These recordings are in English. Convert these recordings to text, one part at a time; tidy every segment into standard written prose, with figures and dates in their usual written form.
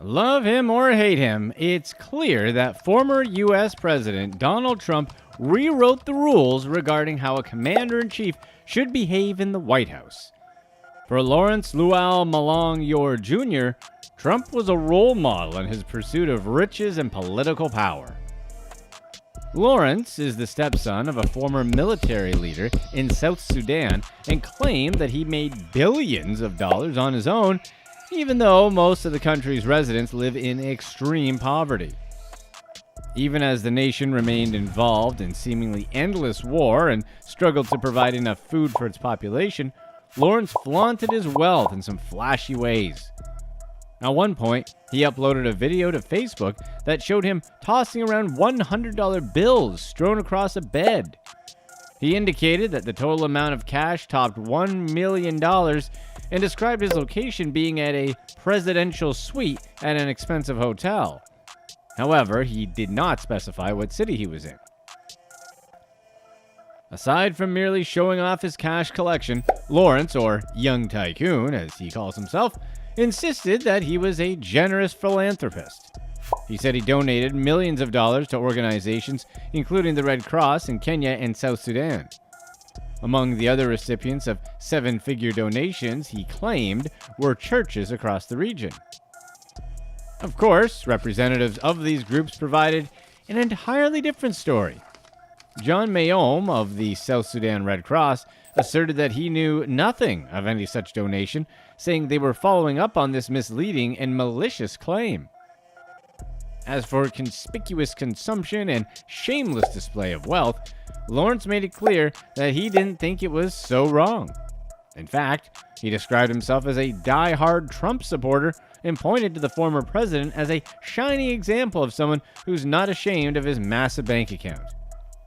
Love him or hate him, it's clear that former U.S. President Donald Trump rewrote the rules regarding how a commander-in-chief should behave in the White House. For Lawrence Luau Malong Jr., Trump was a role model in his pursuit of riches and political power. Lawrence is the stepson of a former military leader in South Sudan and claimed that he made billions of dollars on his own, even though most of the country's residents live in extreme poverty. Even as the nation remained involved in seemingly endless war and struggled to provide enough food for its population, Lawrence flaunted his wealth in some flashy ways. At one point, he uploaded a video to Facebook that showed him tossing around $100 bills strewn across a bed. He indicated that the total amount of cash topped $1 million and described his location being at a presidential suite at an expensive hotel. However, he did not specify what city he was in. Aside from merely showing off his cash collection, Lawrence, or Young Tycoon as he calls himself, insisted that he was a generous philanthropist. He said he donated millions of dollars to organizations including the Red Cross in Kenya and South Sudan. Among the other recipients of seven-figure donations he claimed were churches across the region. Of course, representatives of these groups provided an entirely different story. John Mayom of the South Sudan Red Cross asserted that he knew nothing of any such donation, saying they were following up on this misleading and malicious claim. As for conspicuous consumption and shameless display of wealth, Lawrence made it clear that he didn't think it was so wrong. In fact, he described himself as a die-hard Trump supporter and pointed to the former president as a shining example of someone who's not ashamed of his massive bank account.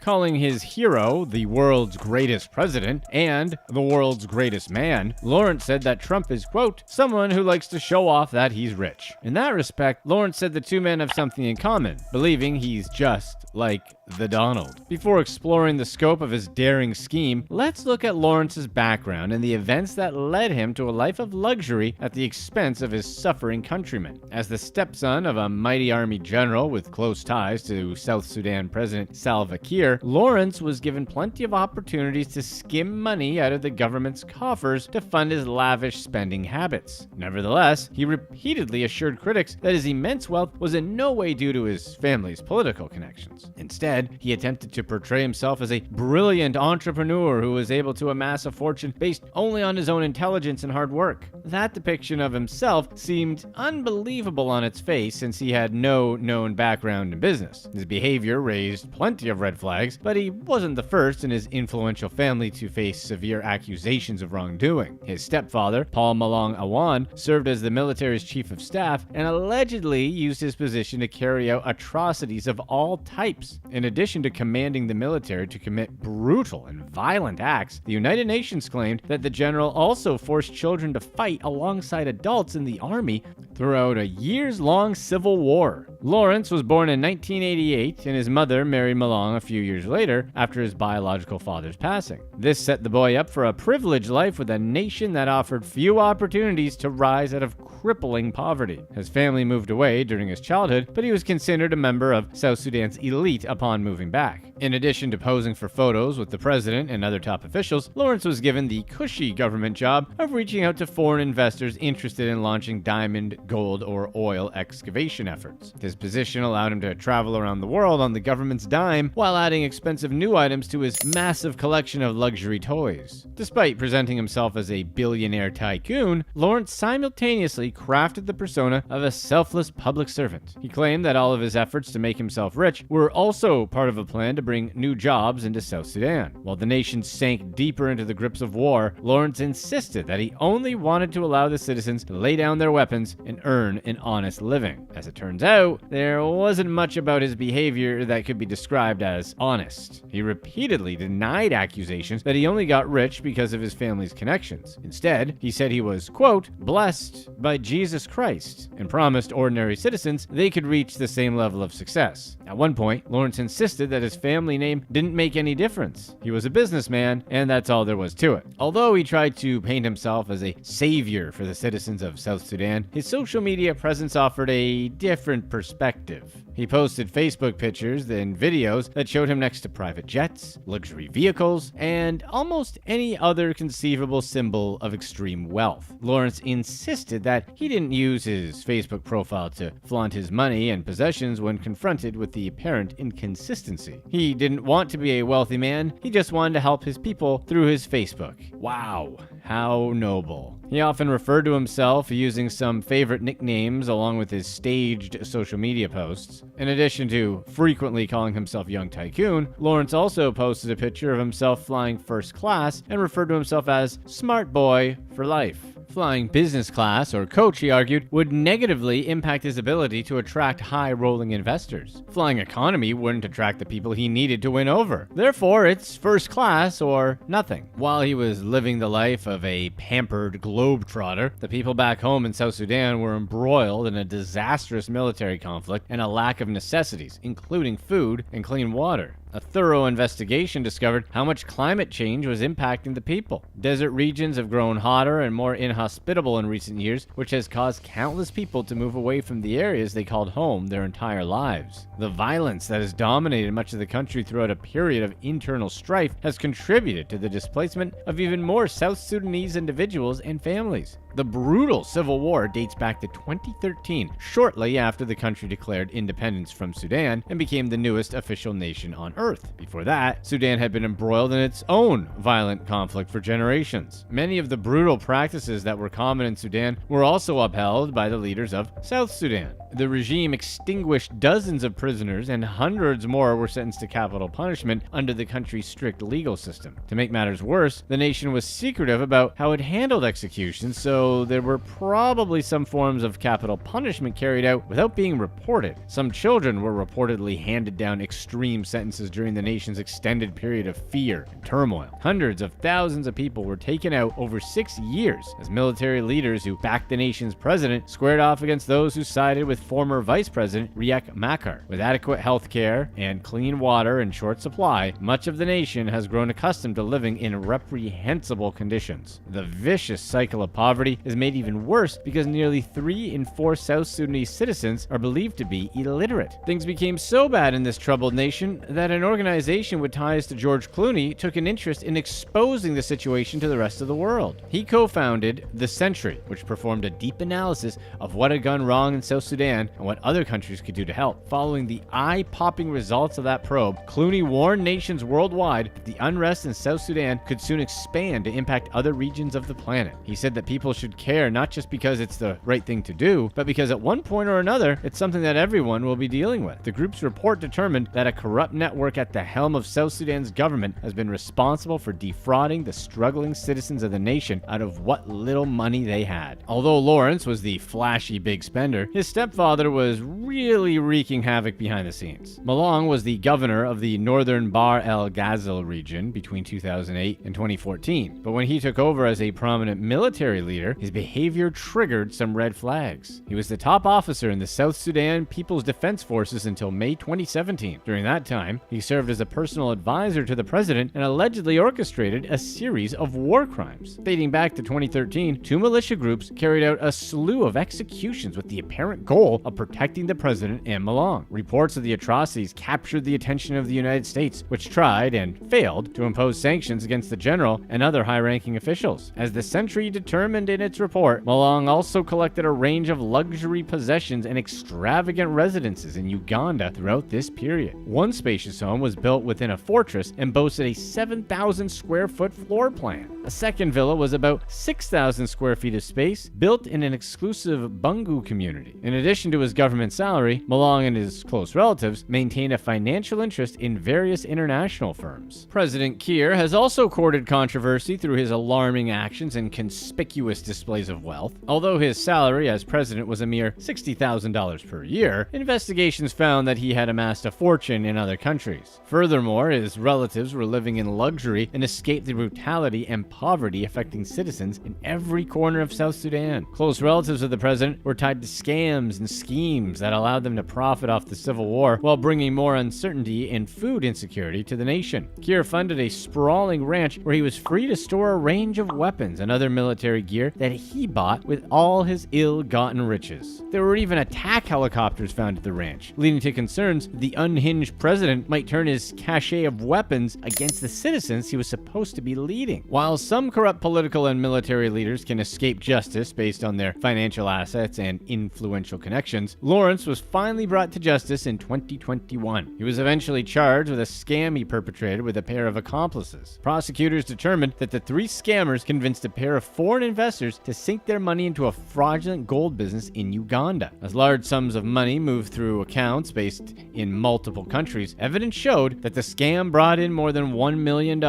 Calling his hero the world's greatest president and the world's greatest man, Lawrence said that Trump is, quote, someone who likes to show off that he's rich. In that respect, Lawrence said the two men have something in common, believing he's just like the Donald. Before exploring the scope of his daring scheme, let's look at Lawrence's background and the events that led him to a life of luxury at the expense of his suffering countrymen. As the stepson of a mighty army general with close ties to South Sudan President Salva Kiir, Lawrence was given plenty of opportunities to skim money out of the government's coffers to fund his lavish spending habits. Nevertheless, he repeatedly assured critics that his immense wealth was in no way due to his family's political connections. Instead, he attempted to portray himself as a brilliant entrepreneur who was able to amass a fortune based only on his own intelligence and hard work. That depiction of himself seemed unbelievable on its face since he had no known background in business. His behavior raised plenty of red flags, but he wasn't the first in his influential family to face severe accusations of wrongdoing. His stepfather, Paul Malong Awan, served as the military's chief of staff and allegedly used his position to carry out atrocities of all types. In addition to commanding the military to commit brutal and violent acts, the United Nations claimed that the general also forced children to fight alongside adults in the army throughout a years-long civil war. Lawrence was born in 1988, and his mother married Malong a few years later after his biological father's passing. This set the boy up for a privileged life with a nation that offered few opportunities to rise out of crippling poverty. His family moved away during his childhood, but he was considered a member of South Sudan's elite upon moving back. In addition to posing for photos with the president and other top officials, Lawrence was given the cushy government job of reaching out to foreign investors interested in launching diamond, gold, or oil excavation efforts. His position allowed him to travel around the world on the government's dime while adding expensive new items to his massive collection of luxury toys. Despite presenting himself as a billionaire tycoon, Lawrence simultaneously crafted the persona of a selfless public servant. He claimed that all of his efforts to make himself rich were also part of a plan to bring new jobs into South Sudan. While the nation sank deeper into the grips of war, Lawrence insisted that he only wanted to allow the citizens to lay down their weapons and earn an honest living. As it turns out, there wasn't much about his behavior that could be described as honest. He repeatedly denied accusations that he only got rich because of his family's connections. Instead, he said he was, quote, blessed by Jesus Christ, and promised ordinary citizens they could reach the same level of success. At one point, Lawrence insisted that his family name didn't make any difference. He was a businessman, and that's all there was to it. Although he tried to paint himself as a savior for the citizens of South Sudan, his social social media presence offered a different perspective. He posted Facebook pictures and videos that showed him next to private jets, luxury vehicles, and almost any other conceivable symbol of extreme wealth. Lawrence insisted that he didn't use his Facebook profile to flaunt his money and possessions when confronted with the apparent inconsistency. He didn't want to be a wealthy man, he just wanted to help his people through his Facebook. Wow, how noble. He often referred to himself using some favorite nicknames along with his staged social media posts. In addition to frequently calling himself Young Tycoon, Lawrence also posted a picture of himself flying first class and referred to himself as Smart Boy for life. Flying business class or coach, he argued, would negatively impact his ability to attract high-rolling investors. Flying economy wouldn't attract the people he needed to win over. Therefore, it's first class or nothing. While he was living the life of a pampered globetrotter, the people back home in South Sudan were embroiled in a disastrous military conflict and a lack of necessities, including food and clean water. A thorough investigation discovered how much climate change was impacting the people. Desert regions have grown hotter and more inhospitable in recent years, which has caused countless people to move away from the areas they called home their entire lives. The violence that has dominated much of the country throughout a period of internal strife has contributed to the displacement of even more South Sudanese individuals and families. The brutal civil war dates back to 2013, shortly after the country declared independence from Sudan and became the newest official nation on Earth. Before that, Sudan had been embroiled in its own violent conflict for generations. Many of the brutal practices that were common in Sudan were also upheld by the leaders of South Sudan. The regime extinguished dozens of prisoners and hundreds more were sentenced to capital punishment under the country's strict legal system. To make matters worse, the nation was secretive about how it handled executions, so there were probably some forms of capital punishment carried out without being reported. Some children were reportedly handed down extreme sentences during the nation's extended period of fear and turmoil. Hundreds of thousands of people were taken out over 6 years as military leaders who backed the nation's president squared off against those who sided with former Vice President Riek Machar. With adequate health care and clean water in short supply, much of the nation has grown accustomed to living in reprehensible conditions. The vicious cycle of poverty is made even worse because nearly 3 in 4 South Sudanese citizens are believed to be illiterate. Things became so bad in this troubled nation that an organization with ties to George Clooney took an interest in exposing the situation to the rest of the world. He co-founded The Century, which performed a deep analysis of what had gone wrong in South Sudan and what other countries could do to help. Following the eye-popping results of that probe, Clooney warned nations worldwide that the unrest in South Sudan could soon expand to impact other regions of the planet. He said that people should care not just because it's the right thing to do, but because at one point or another, it's something that everyone will be dealing with. The group's report determined that a corrupt network at the helm of South Sudan's government has been responsible for defrauding the struggling citizens of the nation out of what little money they had. Although Lawrence was the flashy big spender, his stepfather was really wreaking havoc behind the scenes. Malong was the governor of the northern Bahr el Ghazal region between 2008 and 2014, but when he took over as a prominent military leader, his behavior triggered some red flags. He was the top officer in the South Sudan People's Defense Forces until May 2017. During that time, he served as a personal advisor to the president and allegedly orchestrated a series of war crimes. Dating back to 2013, 2 militia groups carried out a slew of executions with the apparent goal of protecting the president and Malong. Reports of the atrocities captured the attention of the United States, which tried and failed to impose sanctions against the general and other high-ranking officials. As the Century determined in its report, Malong also collected a range of luxury possessions and extravagant residences in Uganda throughout this period. One spacious home was built within a fortress and boasted a 7,000 square foot floor plan. A second villa was about 6,000 square feet of space, built in an exclusive Bungu community. In addition to his government salary, Malong and his close relatives maintained a financial interest in various international firms. President Kiir has also courted controversy through his alarming actions and conspicuous displays of wealth. Although his salary as president was a mere $60,000 per year, investigations found that he had amassed a fortune in other countries. luxuries. Furthermore, his relatives were living in luxury and escaped the brutality and poverty affecting citizens in every corner of South Sudan. Close relatives of the president were tied to scams and schemes that allowed them to profit off the civil war while bringing more uncertainty and food insecurity to the nation. Kiir funded a sprawling ranch where he was free to store a range of weapons and other military gear that he bought with all his ill-gotten riches. There were even attack helicopters found at the ranch, leading to concerns that the unhinged president might turn his cache of weapons against the citizens he was supposed to be leading. While some corrupt political and military leaders can escape justice based on their financial assets and influential connections, Lawrence was finally brought to justice in 2021. He was eventually charged with a scam he perpetrated with a pair of accomplices. Prosecutors determined that the three scammers convinced a pair of foreign investors to sink their money into a fraudulent gold business in Uganda. As large sums of money moved through accounts based in multiple countries, evidence showed that the scam brought in more than $1 million.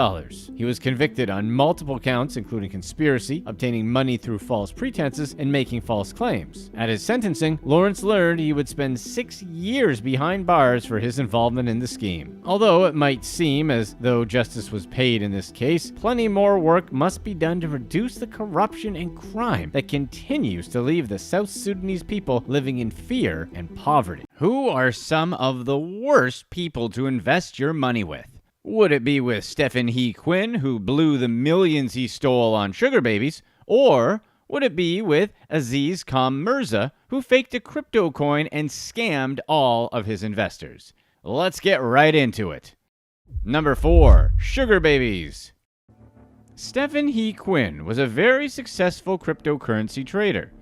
He was convicted on multiple counts, including conspiracy, obtaining money through false pretenses, and making false claims. At his sentencing, Lawrence learned he would spend 6 years behind bars for his involvement in the scheme. Although it might seem as though justice was paid in this case, plenty more work must be done to reduce the corruption and crime that continues to leave the South Sudanese people living in fear and poverty. Who are some of the worst people to invest your money with? Would it be with Stephen He Quinn, who blew the millions he stole on sugar babies, or would it be with Aziz Mirza, who faked a crypto coin and scammed all of his investors? Let's get right into it. Number 4. Sugar babies. Stephen He Quinn was a very successful cryptocurrency trader.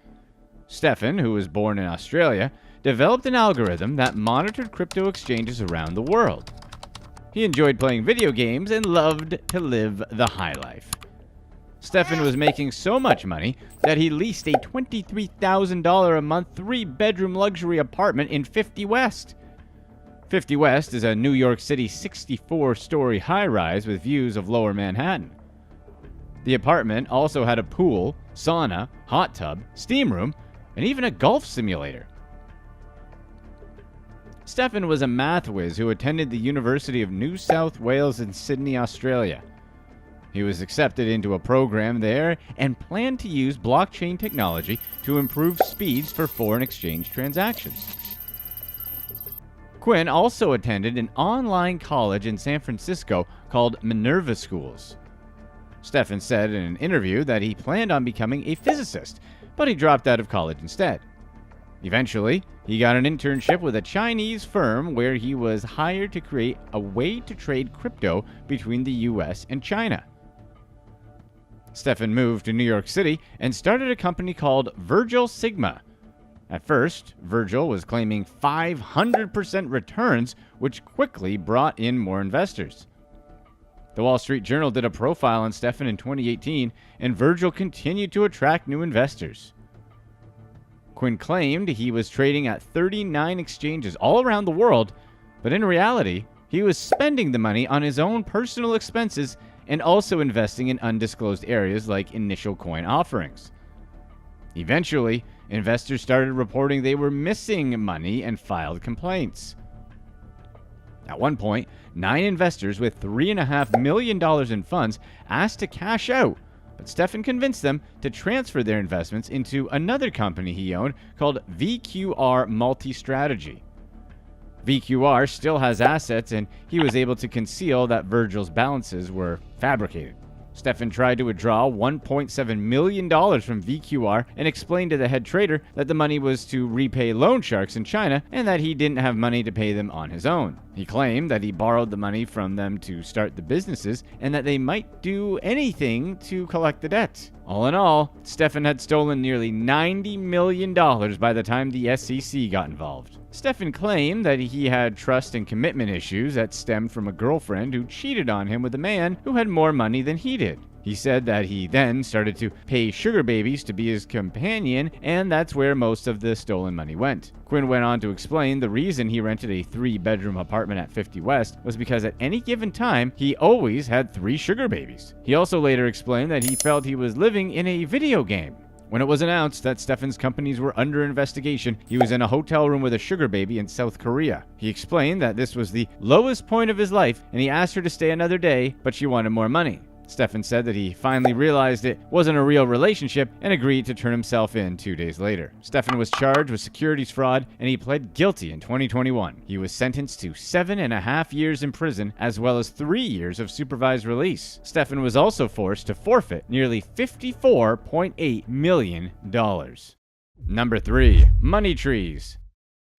Stephen, who was born in Australia, developed an algorithm that monitored crypto exchanges around the world. He enjoyed playing video games and loved to live the high life. Stephen was making so much money that he leased a $23,000 a month 3-bedroom luxury apartment in 50 West. 50 West is a New York City 64-story high-rise with views of Lower Manhattan. The apartment also had a pool, sauna, hot tub, steam room, and even a golf simulator. Stephen was a math whiz who attended the University of New South Wales in Sydney, Australia. He was accepted into a program there and planned to use blockchain technology to improve speeds for foreign exchange transactions. Quinn also attended an online college in San Francisco called Minerva Schools. Stephen said in an interview that he planned on becoming a physicist, but he dropped out of college instead. Eventually, he got an internship with a Chinese firm where he was hired to create a way to trade crypto between the US and China. Stephen moved to New York City and started a company called Virgil Sigma. At first, Virgil was claiming 500% returns, which quickly brought in more investors. The Wall Street Journal did a profile on Stephen in 2018, and Virgil continued to attract new investors. Quinn claimed he was trading at 39 exchanges all around the world, but in reality, he was spending the money on his own personal expenses and also investing in undisclosed areas like initial coin offerings. Eventually, investors started reporting they were missing money and filed complaints. At one point, 9 investors with $3.5 million in funds asked to cash out, but Stephen convinced them to transfer their investments into another company he owned called VQR Multi-Strategy. VQR still has assets, and he was able to conceal that Virgil's balances were fabricated. Stephen tried to withdraw $1.7 million from VQR and explained to the head trader that the money was to repay loan sharks in China and that he didn't have money to pay them on his own. He claimed that he borrowed the money from them to start the businesses and that they might do anything to collect the debt. All in all, Stephen had stolen nearly $90 million by the time the SEC got involved. Stephen claimed that he had trust and commitment issues that stemmed from a girlfriend who cheated on him with a man who had more money than he did. He said that he then started to pay sugar babies to be his companion, and that's where most of the stolen money went. Quinn went on to explain the reason he rented a 3-bedroom apartment at 50 West was because at any given time, he always had 3 sugar babies. He also later explained that he felt he was living in a video game. When it was announced that Stefan's companies were under investigation, he was in a hotel room with a sugar baby in South Korea. He explained that this was the lowest point of his life, and he asked her to stay another day, but she wanted more money. Stefan said that he finally realized it wasn't a real relationship and agreed to turn himself in 2 days later. Stefan was charged with securities fraud and he pled guilty in 2021. He was sentenced to 7.5 years in prison as well as 3 years of supervised release. Stefan was also forced to forfeit nearly $54.8 million. Number 3. Money trees.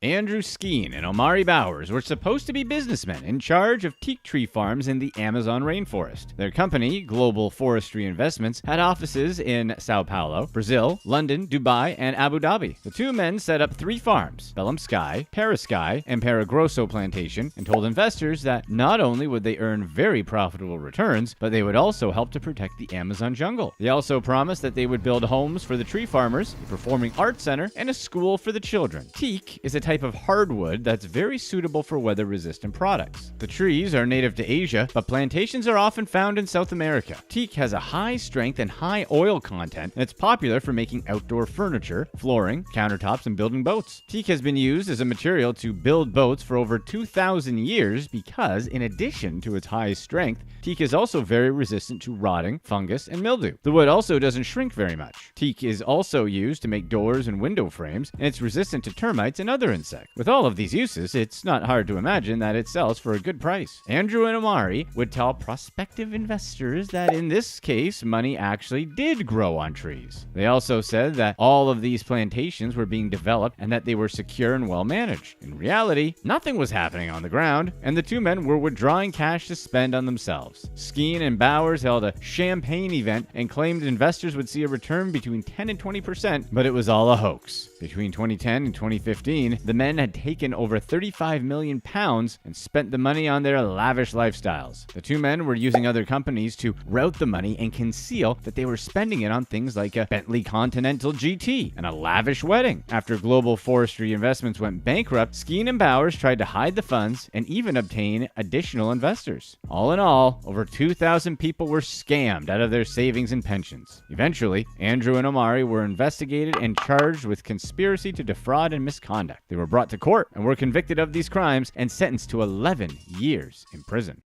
Andrew Skeen and Omari Bowers were supposed to be businessmen in charge of teak tree farms in the Amazon rainforest. Their company, Global Forestry Investments, had offices in Sao Paulo, Brazil, London, Dubai, and Abu Dhabi. The two men set up 3 farms, Bellum Sky, Parasky, and Paragrosso Plantation, and told investors that not only would they earn very profitable returns, but they would also help to protect the Amazon jungle. They also promised that they would build homes for the tree farmers, a performing arts center, and a school for the children. Teak is a type of hardwood that's very suitable for weather-resistant products. The trees are native to Asia, but plantations are often found in South America. Teak has a high strength and high oil content, and it's popular for making outdoor furniture, flooring, countertops, and building boats. Teak has been used as a material to build boats for over 2,000 years because, in addition to its high strength, teak is also very resistant to rotting, fungus, and mildew. The wood also doesn't shrink very much. Teak is also used to make doors and window frames, and it's resistant to termites and other insects. With all of these uses, it's not hard to imagine that it sells for a good price. Andrew and Omari would tell prospective investors that in this case, money actually did grow on trees. They also said that all of these plantations were being developed and that they were secure and well managed. In reality, nothing was happening on the ground, and the two men were withdrawing cash to spend on themselves. Skeen and Bowers held a champagne event and claimed investors would see a return between 10 and 20%, but it was all a hoax. Between 2010 and 2015, the men had taken over 35 million pounds and spent the money on their lavish lifestyles. The two men were using other companies to route the money and conceal that they were spending it on things like a Bentley Continental GT and a lavish wedding. After Global Forestry Investments went bankrupt, Skeen and Bowers tried to hide the funds and even obtain additional investors. All in all, over 2,000 people were scammed out of their savings and pensions. Eventually, Andrew and Omari were investigated and charged with conspiracy to defraud and misconduct. They were brought to court and were convicted of these crimes and sentenced to 11 years in prison.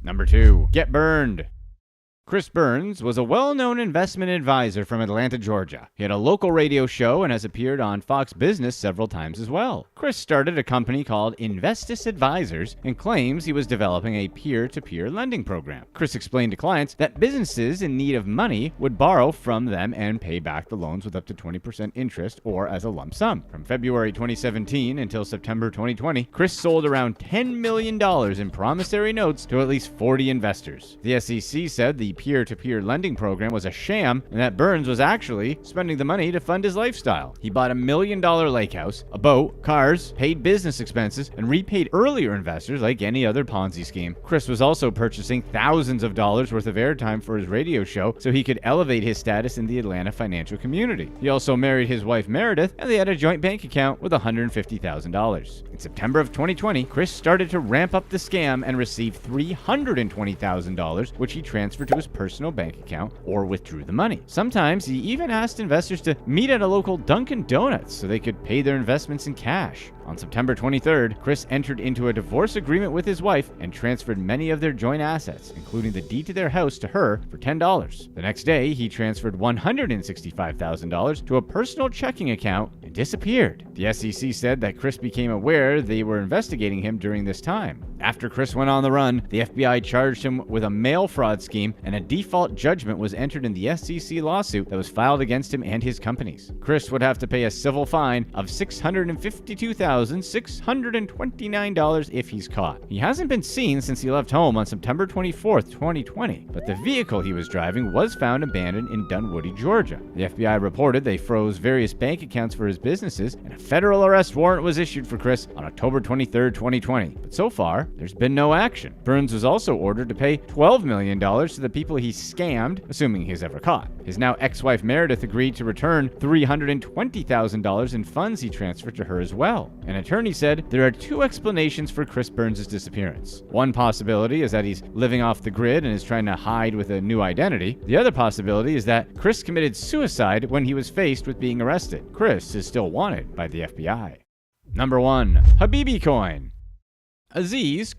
Number 2. Get burned. Chris Burns was a well-known investment advisor from Atlanta, Georgia. He had a local radio show and has appeared on Fox Business several times as well. Chris started a company called Investis Advisors and claims he was developing a peer-to-peer lending program. Chris explained to clients that businesses in need of money would borrow from them and pay back the loans with up to 20% interest or as a lump sum. From February 2017 until September 2020, Chris sold around $10 million in promissory notes to at least 40 investors. The SEC said the peer-to-peer lending program was a sham and that Burns was actually spending the money to fund his lifestyle. He bought $1 million lake house, a boat, cars, paid business expenses, and repaid earlier investors like any other Ponzi scheme. Chris was also purchasing thousands of dollars worth of airtime for his radio show so he could elevate his status in the Atlanta financial community. He also married his wife Meredith and they had a joint bank account with $150,000. In September of 2020, Chris started to ramp up the scam and received $320,000, which he transferred to his personal bank account or withdrew the money. Sometimes he even asked investors to meet at a local Dunkin' Donuts so they could pay their investments in cash. On September 23rd, Chris entered into a divorce agreement with his wife and transferred many of their joint assets, including the deed to their house, to her for $10. The next day, he transferred $165,000 to a personal checking account and disappeared. The SEC said that Chris became aware they were investigating him during this time. After Chris went on the run, the FBI charged him with a mail fraud scheme and a default judgment was entered in the SEC lawsuit that was filed against him and his companies. Chris would have to pay a civil fine of $652,629 if he's caught. He hasn't been seen since he left home on September 24th, 2020, but the vehicle he was driving was found abandoned in Dunwoody, Georgia. The FBI reported they froze various bank accounts for his businesses, and a federal arrest warrant was issued for Chris on October 23rd, 2020. But so far, there's been no action. Burns was also ordered to pay $12 million to the people people he scammed, assuming he's ever caught. His now ex-wife Meredith agreed to return $320,000 in funds he transferred to her as well. An attorney said there are two explanations for Chris Burns' disappearance. One possibility is that he's living off the grid and is trying to hide with a new identity. The other possibility is that Chris committed suicide when he was faced with being arrested. Chris is still wanted by the FBI. Number 1. Habibi Coin. Aziz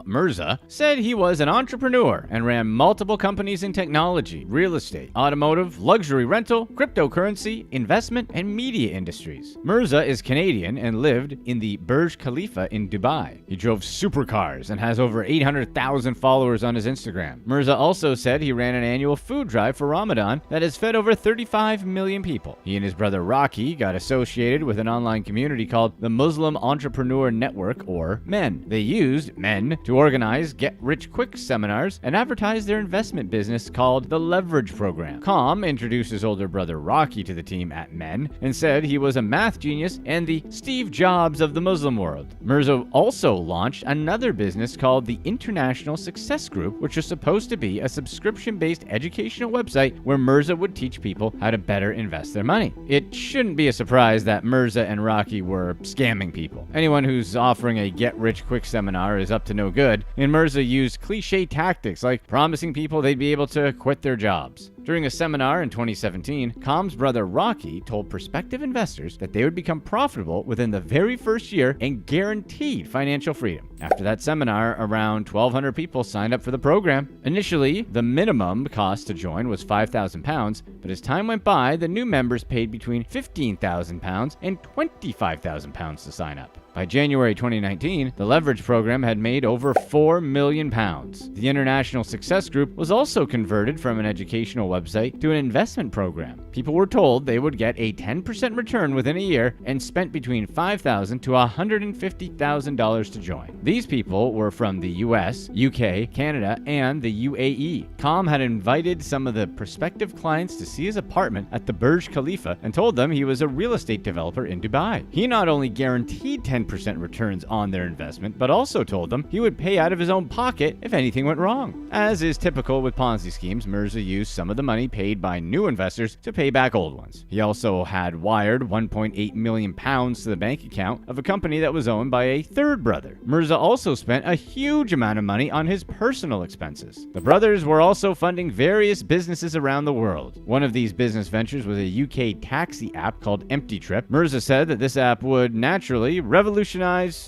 Mirza said he was an entrepreneur and ran multiple companies in technology, real estate, automotive, luxury rental, cryptocurrency, investment, and media industries. Mirza is Canadian and lived in the Burj Khalifa in Dubai. He drove supercars and has over 800,000 followers on his Instagram. Mirza also said he ran an annual food drive for Ramadan that has fed over 35 million people. He and his brother Rocky got associated with an online community called the Muslim Entrepreneur Network, or MEN. They used MEN to organize get-rich-quick seminars and advertise their investment business called the Leverage Program. Com introduced his older brother Rocky to the team at MEN and said he was a math genius and the Steve Jobs of the Muslim world. Mirza also launched another business called the International Success Group, which was supposed to be a subscription-based educational website where Mirza would teach people how to better invest their money. It shouldn't be a surprise that Mirza and Rocky were scamming people. Anyone who's offering a get-rich-quick seminar is up to no good, and Mirza used cliche tactics like promising people they'd be able to quit their jobs. During a seminar in 2017, Com's brother Rocky told prospective investors that they would become profitable within the very first year and guaranteed financial freedom. After that seminar, around 1,200 people signed up for the program. Initially, the minimum cost to join was £5,000, but as time went by, the new members paid between £15,000 and £25,000 to sign up. By January 2019, the Leverage program had made over £4 million. The International Success Group was also converted from an educational website to an investment program. People were told they would get a 10% return within a year and spent between $5,000 to $150,000 to join. These people were from the US, UK, Canada, and the UAE. Com had invited some of the prospective clients to see his apartment at the Burj Khalifa and told them he was a real estate developer in Dubai. He not only guaranteed 10% returns on their investment, but also told them he would pay out of his own pocket if anything went wrong. As is typical with Ponzi schemes, Mirza used some of the money paid by new investors to pay back old ones. He also had wired £1.8 million to the bank account of a company that was owned by a third brother. Mirza also spent a huge amount of money on his personal expenses. The brothers were also funding various businesses around the world. One of these business ventures was a UK taxi app called Empty Trip. Mirza said that this app would naturally revolutionize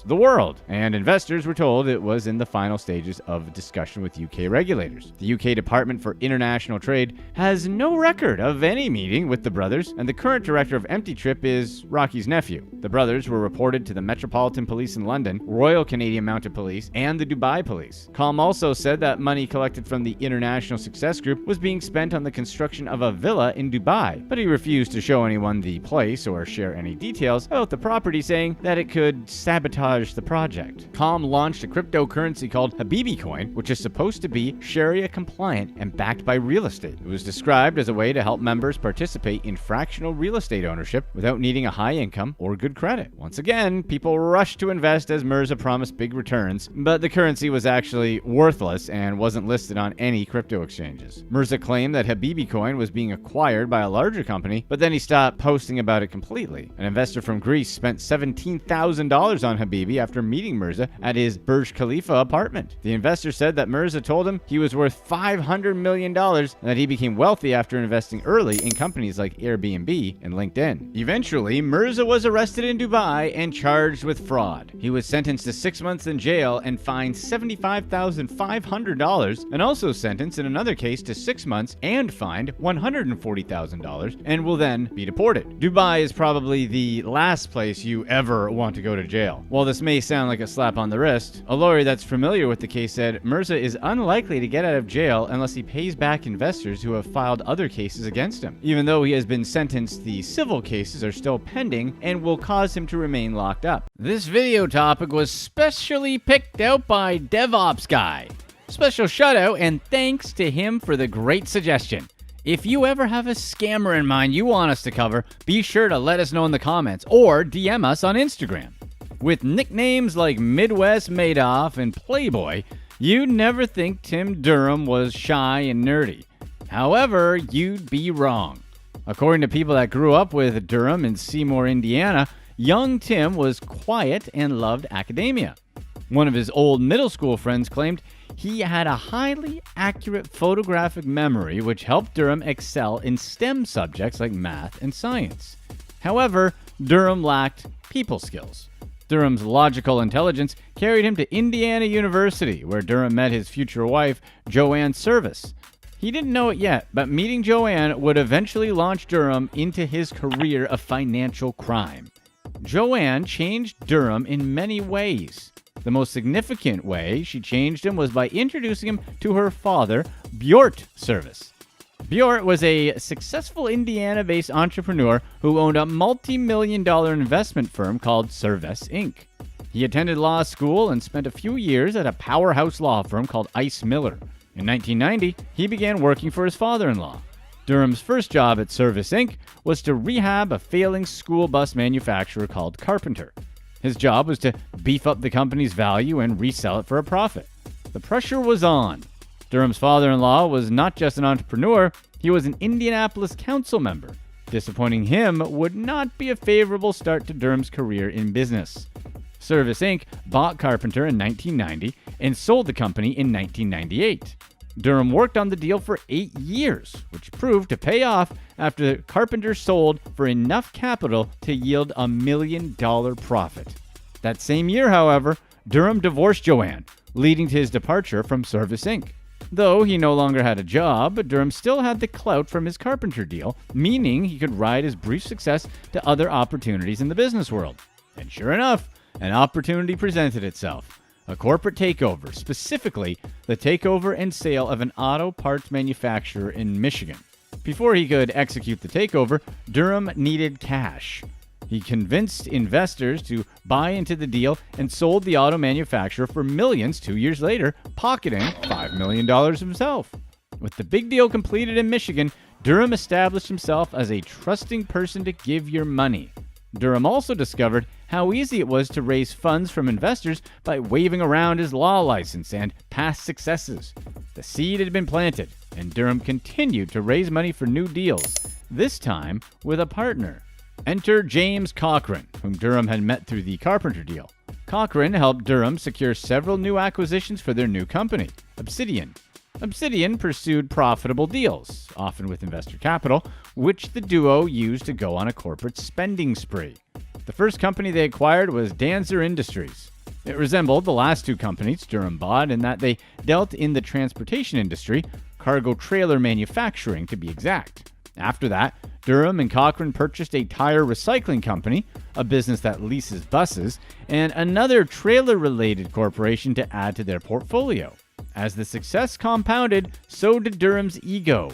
the world, and investors were told it was in the final stages of discussion with UK regulators. The UK Department for International Trade has no record of any meeting with the brothers, and the current director of Empty Trip is Rocky's nephew. The brothers were reported to the Metropolitan Police in London, Royal Canadian Mounted Police, and the Dubai Police. Com also said that money collected from the International Success Group was being spent on the construction of a villa in Dubai, but he refused to show anyone the place or share any details about the property, saying that it could sabotage the project. Com launched a cryptocurrency called Habibi Coin, which is supposed to be Sharia compliant and backed by real estate. It was described as a way to help members participate in fractional real estate ownership without needing a high income or good credit. Once again, people rushed to invest as Mirza promised big returns, but the currency was actually worthless and wasn't listed on any crypto exchanges. Mirza claimed that Habibi Coin was being acquired by a larger company, but then he stopped posting about it completely. An investor from Greece spent $17,000 on Habibi after meeting Mirza at his Burj Khalifa apartment. The investor said that Mirza told him he was worth $500 million and that he became wealthy after investing early in companies like Airbnb and LinkedIn. Eventually, Mirza was arrested in Dubai and charged with fraud. He was sentenced to 6 months in jail and fined $75,500, and also sentenced in another case to 6 months and fined $140,000, and will then be deported. Dubai is probably the last place you ever want to go to jail. While this may sound like a slap on the wrist, a lawyer that's familiar with the case said Mirza is unlikely to get out of jail unless he pays back investors who have filed other cases against him. Even though he has been sentenced, the civil cases are still pending and will cause him to remain locked up. This video topic was specially picked out by DevOps Guy. Special shout out and thanks to him for the great suggestion. If you ever have a scammer in mind you want us to cover, be sure to let us know in the comments or DM us on Instagram. With nicknames like Midwest Madoff and Playboy, You'd never think Tim Durham was shy and nerdy. However, you'd be wrong. According to people that grew up with Durham in Seymour, Indiana, young Tim was quiet and loved academia. One of his old middle school friends claimed he had a highly accurate photographic memory which helped Durham excel in STEM subjects like math and science. However, Durham lacked people skills. Durham's logical intelligence carried him to Indiana University, where Durham met his future wife, Joanne Service. He didn't know it yet, but meeting Joanne would eventually launch Durham into his career of financial crime. Joanne changed Durham in many ways. The most significant way she changed him was by introducing him to her father, Bjort Service. Bjort was a successful Indiana-based entrepreneur who owned a multi-million-dollar investment firm called Service, Inc. He attended law school and spent a few years at a powerhouse law firm called Ice Miller. In 1990, he began working for his father-in-law. Durham's first job at Service, Inc. was to rehab a failing school bus manufacturer called Carpenter. His job was to beef up the company's value and resell it for a profit. The pressure was on. Durham's father-in-law was not just an entrepreneur, he was an Indianapolis council member. Disappointing him would not be a favorable start to Durham's career in business. Service Inc. bought Carpenter in 1990 and sold the company in 1998. Durham worked on the deal for 8 years, which proved to pay off after Carpenter sold for enough capital to yield $1 million profit. That same year, however, Durham divorced Joanne, leading to his departure from Service Inc. Though he no longer had a job, Durham still had the clout from his Carpenter deal, meaning he could ride his brief success to other opportunities in the business world. And sure enough, an opportunity presented itself. A corporate takeover, specifically the takeover and sale of an auto parts manufacturer in Michigan. Before he could execute the takeover, Durham needed cash. He convinced investors to buy into the deal and sold the auto manufacturer for millions 2 years later, pocketing $5 million himself. With the big deal completed in Michigan, Durham established himself as a trusting person to give your money. Durham also discovered how easy it was to raise funds from investors by waving around his law license and past successes. The seed had been planted, and Durham continued to raise money for new deals, this time with a partner. Enter James Cochran, whom Durham had met through the Carpenter deal. Cochran helped Durham secure several new acquisitions for their new company, Obsidian. Obsidian pursued profitable deals, often with investor capital, which the duo used to go on a corporate spending spree. The first company they acquired was Danzer Industries. It resembled the last two companies Durham bought in that they dealt in the transportation industry, cargo trailer manufacturing to be exact. After that, Durham and Cochran purchased a tire recycling company, a business that leases buses, and another trailer-related corporation to add to their portfolio. As the success compounded, so did Durham's ego.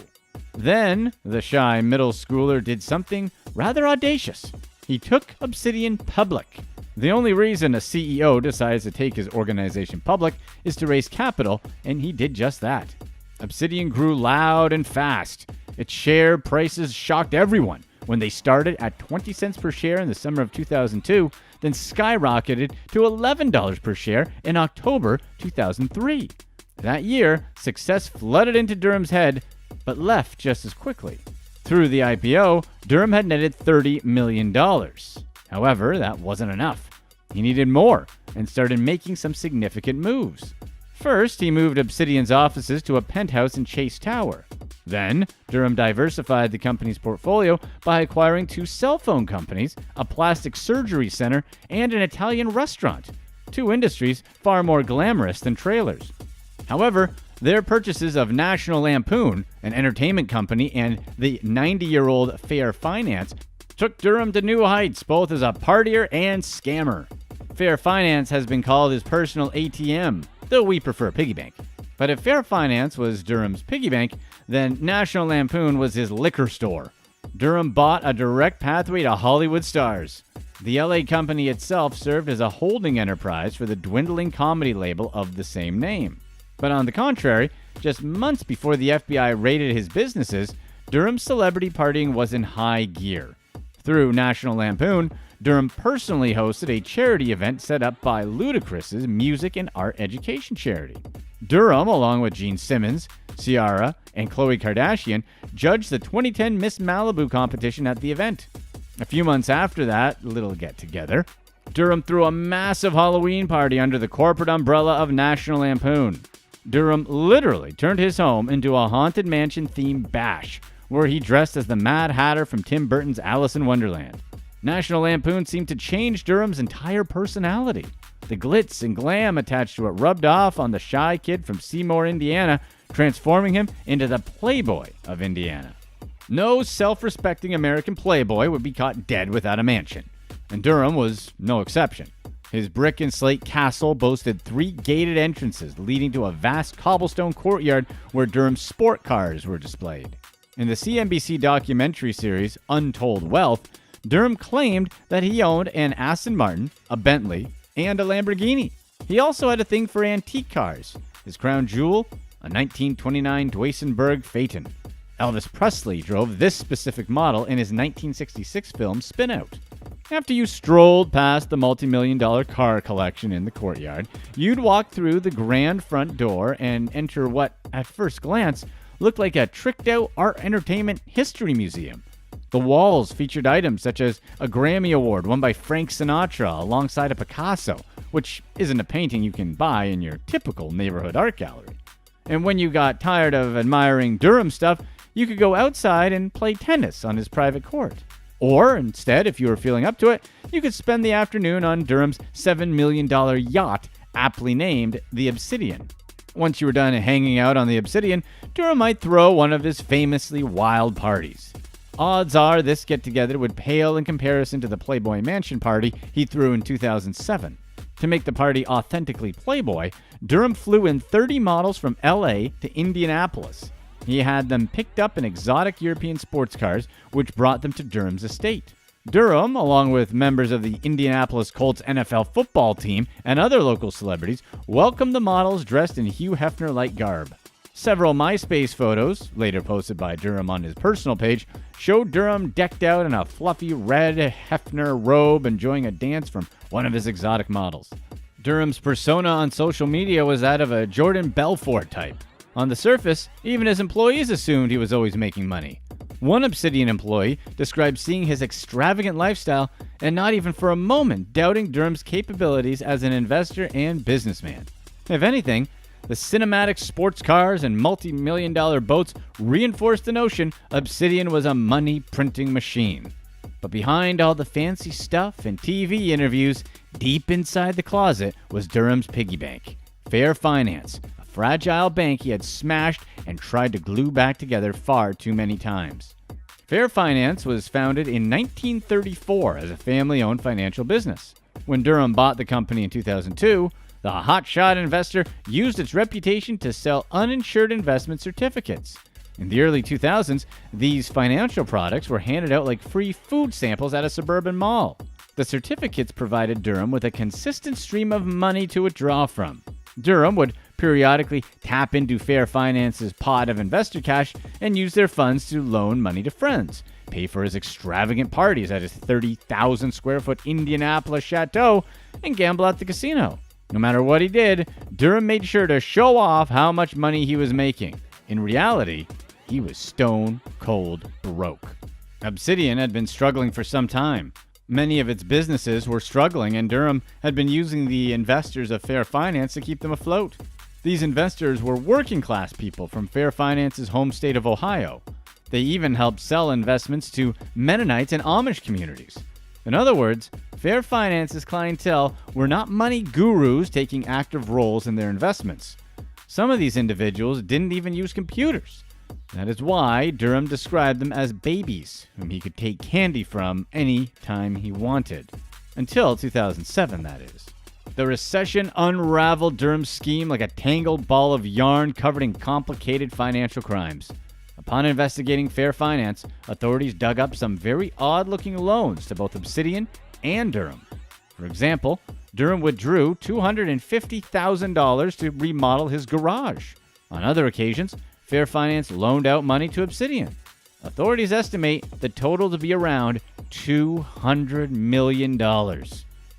Then, the shy middle schooler did something rather audacious. He took Obsidian public. The only reason a CEO decides to take his organization public is to raise capital, and he did just that. Obsidian grew loud and fast. Its share prices shocked everyone when they started at 20 cents per share in the summer of 2002, then skyrocketed to $11 per share in October 2003. That year, success flooded into Durham's head, but left just as quickly. Through the IPO, Durham had netted $30 million. However, that wasn't enough. He needed more and started making some significant moves. First, he moved Obsidian's offices to a penthouse in Chase Tower. Then, Durham diversified the company's portfolio by acquiring 2 cell phone companies, a plastic surgery center, and an Italian restaurant, 2 industries far more glamorous than trailers. However, their purchases of National Lampoon, an entertainment company, and the 90-year-old Fair Finance took Durham to new heights, both as a partier and scammer. Fair Finance has been called his personal ATM, though we prefer piggy bank. But if Fair Finance was Durham's piggy bank, then National Lampoon was his liquor store. Durham bought a direct pathway to Hollywood stars. The LA company itself served as a holding enterprise for the dwindling comedy label of the same name. But on the contrary, just months before the FBI raided his businesses, Durham's celebrity partying was in high gear. Through National Lampoon, Durham personally hosted a charity event set up by Ludacris's music and art education charity. Durham, along with Gene Simmons, Ciara, and Khloe Kardashian, judged the 2010 Miss Malibu competition at the event. A few months after that little get-together, Durham threw a massive Halloween party under the corporate umbrella of National Lampoon. Durham literally turned his home into a Haunted Mansion-themed bash, where he dressed as the Mad Hatter from Tim Burton's Alice in Wonderland. National Lampoon seemed to change Durham's entire personality. The glitz and glam attached to it rubbed off on the shy kid from Seymour, Indiana, transforming him into the Playboy of Indiana. No self-respecting American playboy would be caught dead without a mansion, and Durham was no exception. His brick and slate castle boasted 3 gated entrances leading to a vast cobblestone courtyard where Durham's sport cars were displayed. In the CNBC documentary series Untold Wealth, Durham claimed that he owned an Aston Martin, a Bentley, and a Lamborghini. He also had a thing for antique cars. His crown jewel, a 1929 Duesenberg Phaeton. Elvis Presley drove this specific model in his 1966 film Spin Out. After you strolled past the multi-million-dollar car collection in the courtyard, you'd walk through the grand front door and enter what, at first glance, looked like a tricked-out art entertainment history museum. The walls featured items such as a Grammy Award won by Frank Sinatra alongside a Picasso, which isn't a painting you can buy in your typical neighborhood art gallery. And when you got tired of admiring Durham stuff, you could go outside and play tennis on his private court. Or, instead, if you were feeling up to it, you could spend the afternoon on Durham's $7 million yacht, aptly named the Obsidian. Once you were done hanging out on the Obsidian, Durham might throw one of his famously wild parties. Odds are this get-together would pale in comparison to the Playboy Mansion party he threw in 2007. To make the party authentically Playboy, Durham flew in 30 models from LA to Indianapolis. He had them picked up in exotic European sports cars, which brought them to Durham's estate. Durham, along with members of the Indianapolis Colts NFL football team and other local celebrities, welcomed the models dressed in Hugh Hefner-like garb. Several MySpace photos, later posted by Durham on his personal page, showed Durham decked out in a fluffy red Hefner robe enjoying a dance from one of his exotic models. Durham's persona on social media was that of a Jordan Belfort type. On the surface, even his employees assumed he was always making money. One Obsidian employee described seeing his extravagant lifestyle and not even for a moment doubting Durham's capabilities as an investor and businessman. If anything, the cinematic sports cars and multi-million-dollar boats reinforced the notion Obsidian was a money-printing machine. But behind all the fancy stuff and TV interviews, deep inside the closet was Durham's piggy bank, Fair Finance, a fragile bank he had smashed and tried to glue back together far too many times. Fair Finance was founded in 1934 as a family-owned financial business. When Durham bought the company in 2002, the hotshot investor used its reputation to sell uninsured investment certificates. In the early 2000s, these financial products were handed out like free food samples at a suburban mall. The certificates provided Durham with a consistent stream of money to withdraw from. Durham would periodically tap into Fair Finance's pot of investor cash and use their funds to loan money to friends, pay for his extravagant parties at his 30,000 square foot Indianapolis chateau, and gamble at the casino. No matter what he did, Durham made sure to show off how much money he was making. In reality, he was stone cold broke. Obsidian had been struggling for some time. Many of its businesses were struggling, and Durham had been using the investors of Fair Finance to keep them afloat. These investors were working-class people from Fair Finance's home state of Ohio. They even helped sell investments to Mennonites and Amish communities. In other words, Fair Finance's clientele were not money gurus taking active roles in their investments. Some of these individuals didn't even use computers. That is why Durham described them as babies, whom he could take candy from any time he wanted. Until 2007, that is. The recession unraveled Durham's scheme like a tangled ball of yarn covered in complicated financial crimes. Upon investigating Fair Finance, authorities dug up some very odd-looking loans to both Obsidian and Durham. For example, Durham withdrew $250,000 to remodel his garage. On other occasions, Fair Finance loaned out money to Obsidian. Authorities estimate the total to be around $200 million.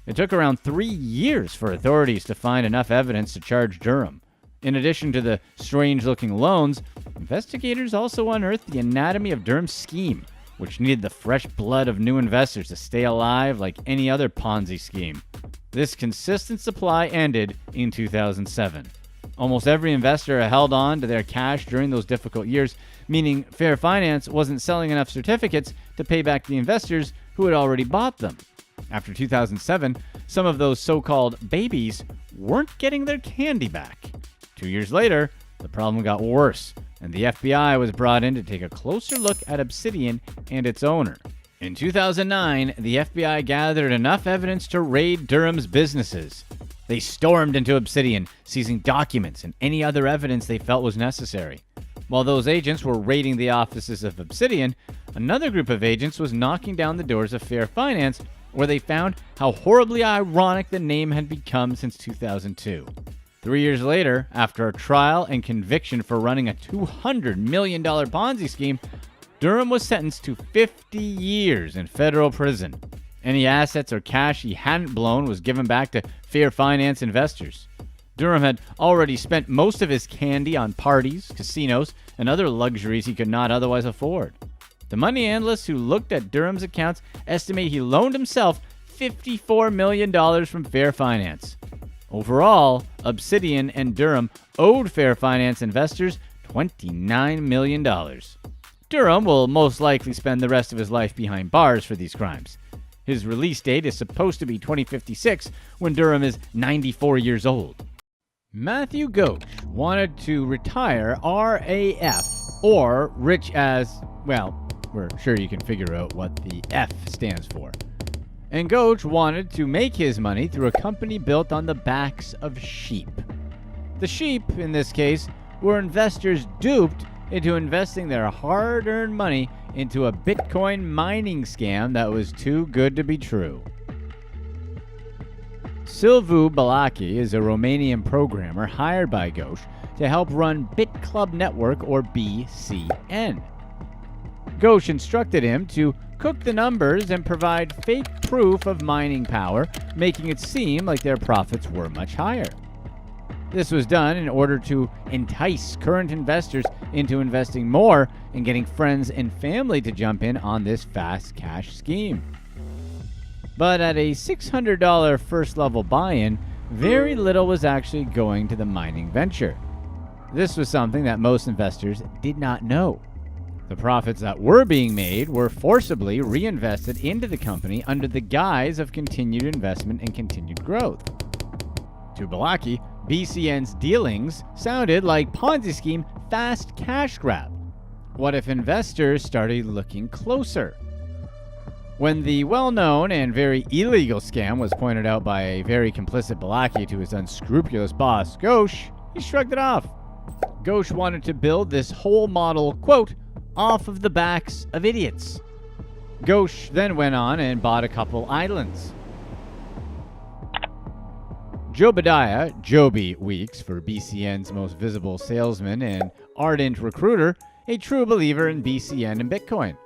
It took around 3 years for authorities to find enough evidence to charge Durham. In addition to the strange-looking loans, investigators also unearthed the anatomy of Durham's scheme, which needed the fresh blood of new investors to stay alive like any other Ponzi scheme. This consistent supply ended in 2007. Almost every investor held on to their cash during those difficult years, meaning Fair Finance wasn't selling enough certificates to pay back the investors who had already bought them. After 2007, some of those so-called babies weren't getting their candy back. 2 years later, the problem got worse, and the FBI was brought in to take a closer look at Obsidian and its owner. In 2009, the FBI gathered enough evidence to raid Durham's businesses. They stormed into Obsidian, seizing documents and any other evidence they felt was necessary. While those agents were raiding the offices of Obsidian, another group of agents was knocking down the doors of Fair Finance, where they found how horribly ironic the name had become since 2002. 3 years later, after a trial and conviction for running a $200 million Ponzi scheme, Durham was sentenced to 50 years in federal prison. Any assets or cash he hadn't blown was given back to Fair Finance investors. Durham had already spent most of his candy on parties, casinos, and other luxuries he could not otherwise afford. The money analysts who looked at Durham's accounts estimate he loaned himself $54 million from Fair Finance. Overall, Obsidian and Durham owed Fair Finance investors $29 million. Durham will most likely spend the rest of his life behind bars for these crimes. His release date is supposed to be 2056, when Durham is 94 years old. Matthew Ghosh wanted to retire RAF, or rich as, well, we're sure you can figure out what the F stands for. And Ghosh wanted to make his money through a company built on the backs of sheep. The sheep, in this case, were investors duped into investing their hard-earned money into a Bitcoin mining scam that was too good to be true. Silviu Balaki is a Romanian programmer hired by Ghosh to help run BitClub Network, or BCN. Ghosh instructed him to cook the numbers and provide fake proof of mining power, making it seem like their profits were much higher. This was done in order to entice current investors into investing more and getting friends and family to jump in on this fast cash scheme. But at a $600 first-level buy-in, very little was actually going to the mining venture. This was something that most investors did not know. The profits that were being made were forcibly reinvested into the company under the guise of continued investment and continued growth. To Balaki, BCN's dealings sounded like Ponzi scheme fast cash grab. What if investors started looking closer? When the well-known and very illegal scam was pointed out by a very complicit Balaki to his unscrupulous boss, Ghosh, he shrugged it off. Ghosh wanted to build this whole model, quote, off of the backs of idiots. Ghosh then went on and bought a couple islands. Jobadiah, Joby Weeks for BCN's most visible salesman and ardent recruiter, a true believer in BCN and Bitcoin.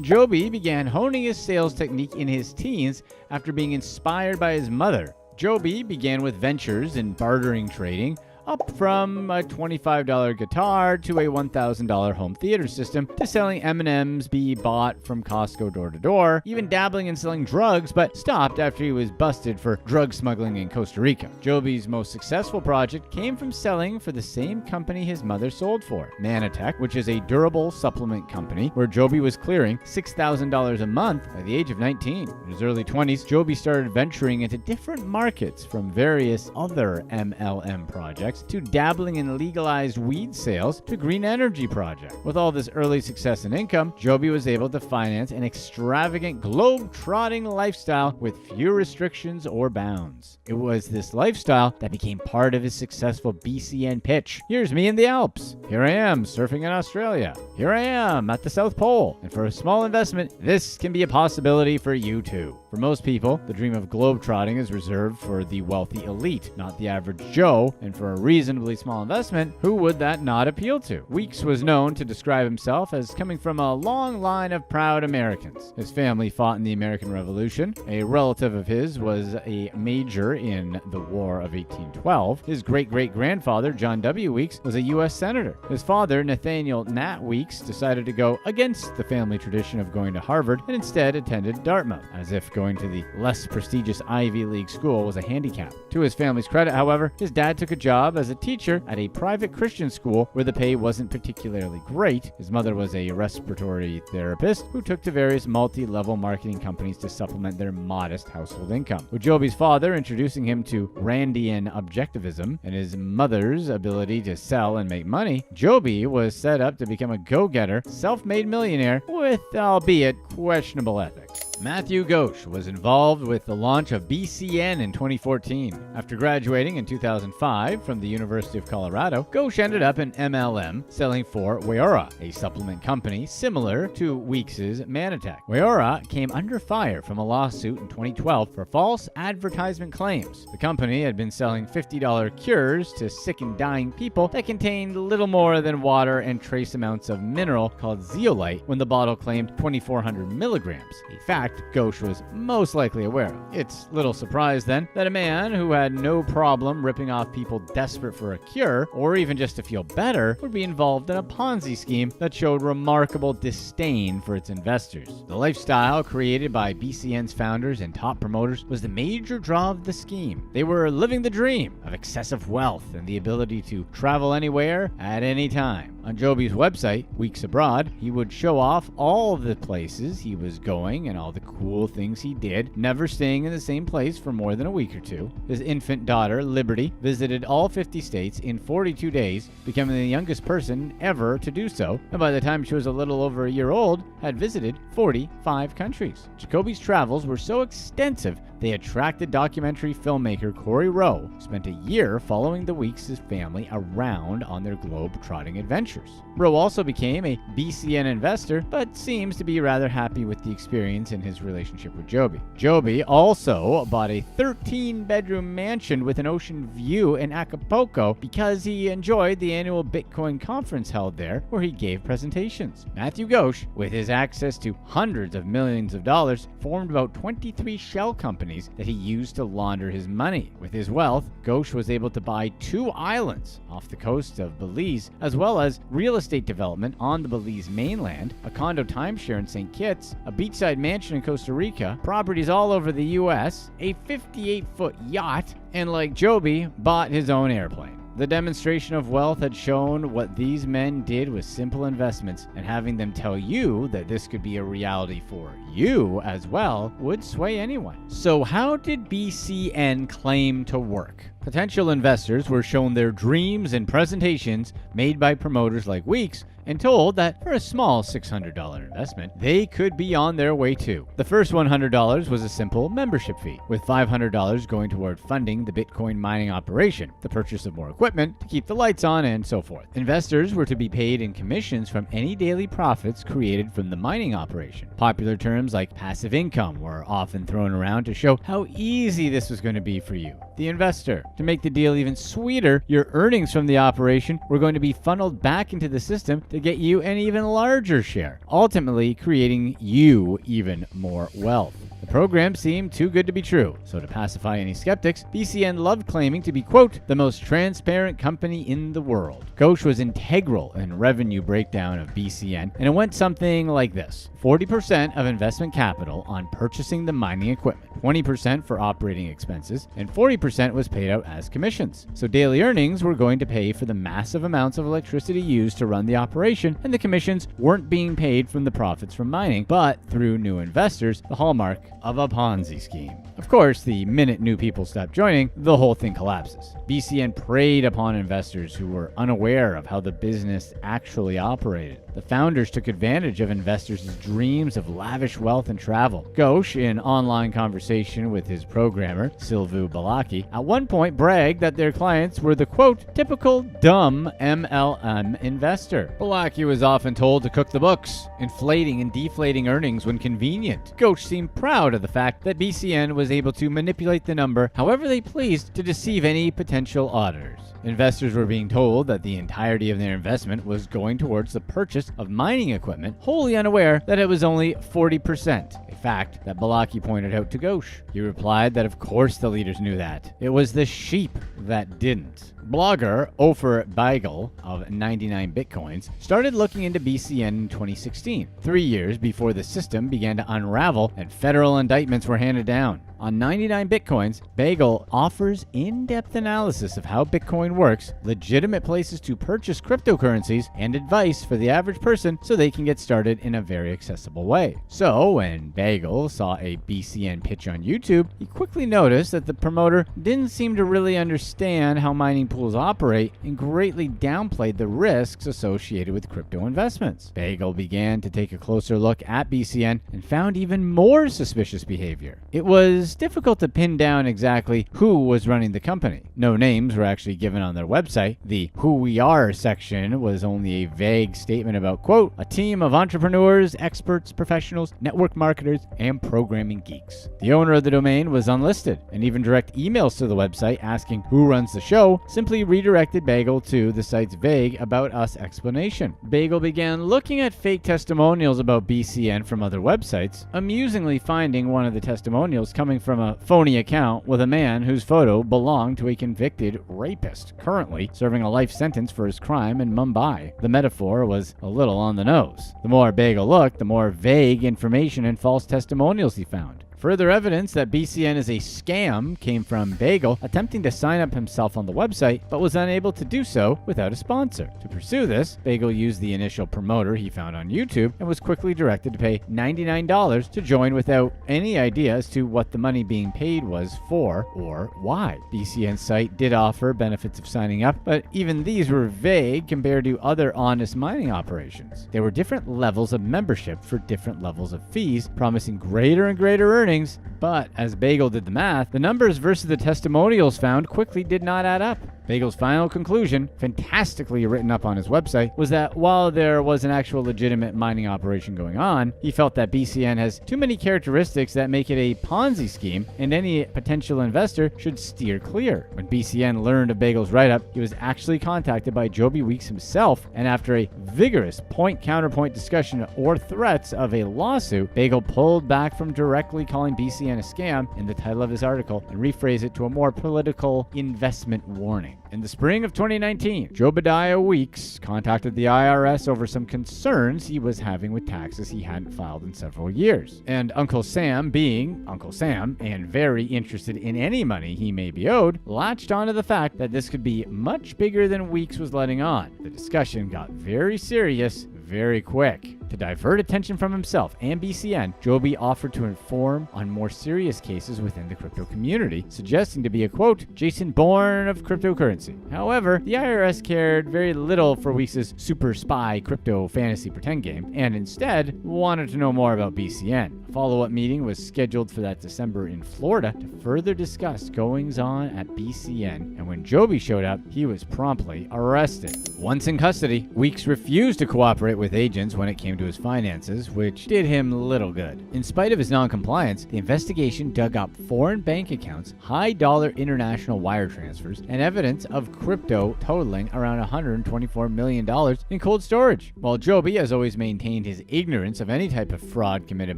Joby began honing his sales technique in his teens after being inspired by his mother. Joby began with ventures in bartering trading, up from a $25 guitar to a $1,000 home theater system to selling M&Ms be bought from Costco door to door, even dabbling in selling drugs, but stopped after he was busted for drug smuggling in Costa Rica. Joby's most successful project came from selling for the same company his mother sold for, Nanotech, which is a durable supplement company where Joby was clearing $6,000 a month by the age of 19. In his early 20s, Joby started venturing into different markets, from various other MLM projects to dabbling in legalized weed sales to green energy projects. With all this early success and income, Joby was able to finance an extravagant globe-trotting lifestyle with few restrictions or bounds. It was this lifestyle that became part of his successful BCN pitch. Here's me in the Alps. Here I am surfing in Australia. Here I am at the South Pole. And for a small investment, this can be a possibility for you too. For most people, the dream of globe-trotting is reserved for the wealthy elite, not the average Joe, and for a reasonably small investment, who would that not appeal to? Weeks was known to describe himself as coming from a long line of proud Americans. His family fought in the American Revolution. A relative of his was a major in the War of 1812. His great-great-grandfather, John W. Weeks, was a U.S. Senator. His father, Nathaniel Nat Weeks, decided to go against the family tradition of going to Harvard and instead attended Dartmouth, as if going to the less prestigious Ivy League school was a handicap. To his family's credit, however, his dad took a job as a teacher at a private Christian school where the pay wasn't particularly great. His mother was a respiratory therapist who took to various multi-level marketing companies to supplement their modest household income. With Joby's father introducing him to Randian objectivism and his mother's ability to sell and make money, Joby was set up to become a go-getter, self-made millionaire with, albeit, questionable ethics. Matthew Ghosh was involved with the launch of BCN in 2014. After graduating in 2005 from the University of Colorado, Ghosh ended up in MLM selling for Weora, a supplement company similar to Weeks' Manatech. Weora came under fire from a lawsuit in 2012 for false advertisement claims. The company had been selling $50 cures to sick and dying people that contained little more than water and trace amounts of mineral called zeolite when the bottle claimed 2,400 milligrams, a fact Ghosh was most likely aware of. It's little surprise then that a man who had no problem ripping off people desperate for a cure or even just to feel better would be involved in a Ponzi scheme that showed remarkable disdain for its investors. The lifestyle created by BCN's founders and top promoters was the major draw of the scheme. They were living the dream of excessive wealth and the ability to travel anywhere at any time. On Joby's website, Weeks Abroad, he would show off all the places he was going and all the cool things he did, never staying in the same place for more than a week or two. His infant daughter, Liberty, visited all 50 states in 42 days, becoming the youngest person ever to do so, and by the time she was a little over a year old, had visited 45 countries. Jacoby's travels were so extensive they attracted documentary filmmaker Corey Rowe, who spent a year following the Weeks' family around on their globe-trotting adventures. Rowe also became a BCN investor, but seems to be rather happy with the experience in his relationship with Joby. Joby also bought a 13-bedroom mansion with an ocean view in Acapulco because he enjoyed the annual Bitcoin conference held there, where he gave presentations. Matthew Ghosh, with his access to hundreds of millions of dollars, formed about 23 shell companies that he used to launder his money. With his wealth, Ghosh was able to buy 2 islands off the coast of Belize, as well as real estate development on the Belize mainland, a condo timeshare in St. Kitts, a beachside mansion in Costa Rica, properties all over the U.S., a 58-foot yacht, and like Joby, bought his own airplane. The demonstration of wealth had shown what these men did with simple investments, and having them tell you that this could be a reality for you as well would sway anyone. So how did BCN claim to work? Potential investors were shown their dreams and presentations made by promoters like Weeks and told that for a small $600 investment, they could be on their way too. The first $100 was a simple membership fee, with $500 going toward funding the Bitcoin mining operation, the purchase of more equipment to keep the lights on, and so forth. Investors were to be paid in commissions from any daily profits created from the mining operation. Popular terms like passive income were often thrown around to show how easy this was going to be for you, the investor. To make the deal even sweeter, your earnings from the operation were going to be funneled back into the system to get you an even larger share, ultimately creating you even more wealth. The program seemed too good to be true, so to pacify any skeptics, BCN loved claiming to be, quote, the most transparent company in the world. Ghosh was integral in revenue breakdown of BCN, and it went something like this. 40% of investment capital on purchasing the mining equipment, 20% for operating expenses, and 40% was paid out as commissions. So daily earnings were going to pay for the massive amounts of electricity used to run the operation, and the commissions weren't being paid from the profits from mining, but through new investors, the hallmark of a Ponzi scheme. Of course, the minute new people stop joining, the whole thing collapses. BCN preyed upon investors who were unaware of how the business actually operated. The founders took advantage of investors' dreams of lavish wealth and travel. Ghosh, in online conversation with his programmer, Silvu Balaki, at one point bragged that their clients were the, quote, typical dumb MLM investor. Balaki was often told to cook the books, inflating and deflating earnings when convenient. Ghosh seemed proud proud of the fact that BCN was able to manipulate the number however they pleased to deceive any potential auditors. Investors were being told that the entirety of their investment was going towards the purchase of mining equipment, wholly unaware that it was only 40%, a fact that Balaki pointed out to Ghosh. He replied that of course the leaders knew that. It was the sheep that didn't. Blogger Ofer Bagel of 99 Bitcoins started looking into BCN in 2016, 3 years before the system began to unravel and federal indictments were handed down. On 99 Bitcoins, Bagel offers in-depth analysis of how Bitcoin works, legitimate places to purchase cryptocurrencies, and advice for the average person so they can get started in a very accessible way. So, when Bagel saw a BCN pitch on YouTube, he quickly noticed that the promoter didn't seem to really understand how mining pools operate and greatly downplayed the risks associated with crypto investments. Bagel began to take a closer look at BCN and found even more suspicious behavior. It was difficult to pin down exactly who was running the company. No names were actually given on their website. The "Who We Are" section was only a vague statement about, quote, a team of entrepreneurs, experts, professionals, network marketers, and programming geeks. The owner of the domain was unlisted, and even direct emails to the website asking who runs the show simply redirected Bagel to the site's vague "About Us" explanation. Bagel began looking at fake testimonials about BCN from other websites, amusingly finding one of the testimonials coming from a phony account with a man whose photo belonged to a convicted rapist, currently serving a life sentence for his crime in Mumbai. The metaphor was a little on the nose. The more Bagel looked, the more vague information and false testimonials he found. Further evidence that BCN is a scam came from Bagel attempting to sign up himself on the website, but was unable to do so without a sponsor. To pursue this, Bagel used the initial promoter he found on YouTube and was quickly directed to pay $99 to join without any idea as to what the money being paid was for or why. BCN's site did offer benefits of signing up, but even these were vague compared to other honest mining operations. There were different levels of membership for different levels of fees, promising greater and greater earnings. But as Bagel did the math, the numbers versus the testimonials found quickly did not add up. Bagel's final conclusion, fantastically written up on his website, was that while there was an actual legitimate mining operation going on, he felt that BCN has too many characteristics that make it a Ponzi scheme, and any potential investor should steer clear. When BCN learned of Bagel's write-up, he was actually contacted by Joby Weeks himself, and after a vigorous point-counterpoint discussion or threats of a lawsuit, Bagel pulled back from directly calling BCN a scam in the title of his article and rephrased it to a more political investment warning. In the spring of 2019, Joby Weeks contacted the IRS over some concerns he was having with taxes he hadn't filed in several years. And Uncle Sam, being Uncle Sam and very interested in any money he may be owed, latched onto the fact that this could be much bigger than Weeks was letting on. The discussion got very serious very quick. To divert attention from himself and BCN, Joby offered to inform on more serious cases within the crypto community, suggesting to be a, quote, Jason Bourne of cryptocurrency. However, the IRS cared very little for Weeks' super spy crypto fantasy pretend game, and instead wanted to know more about BCN. A follow-up meeting was scheduled for that December in Florida to further discuss goings-on at BCN, and when Joby showed up, he was promptly arrested. Once in custody, Weeks refused to cooperate with agents when it came to his finances, which did him little good. In spite of his non-compliance, the investigation dug up foreign bank accounts, high-dollar international wire transfers, and evidence of crypto totaling around $124 million in cold storage. While Joby has always maintained his ignorance of any type of fraud committed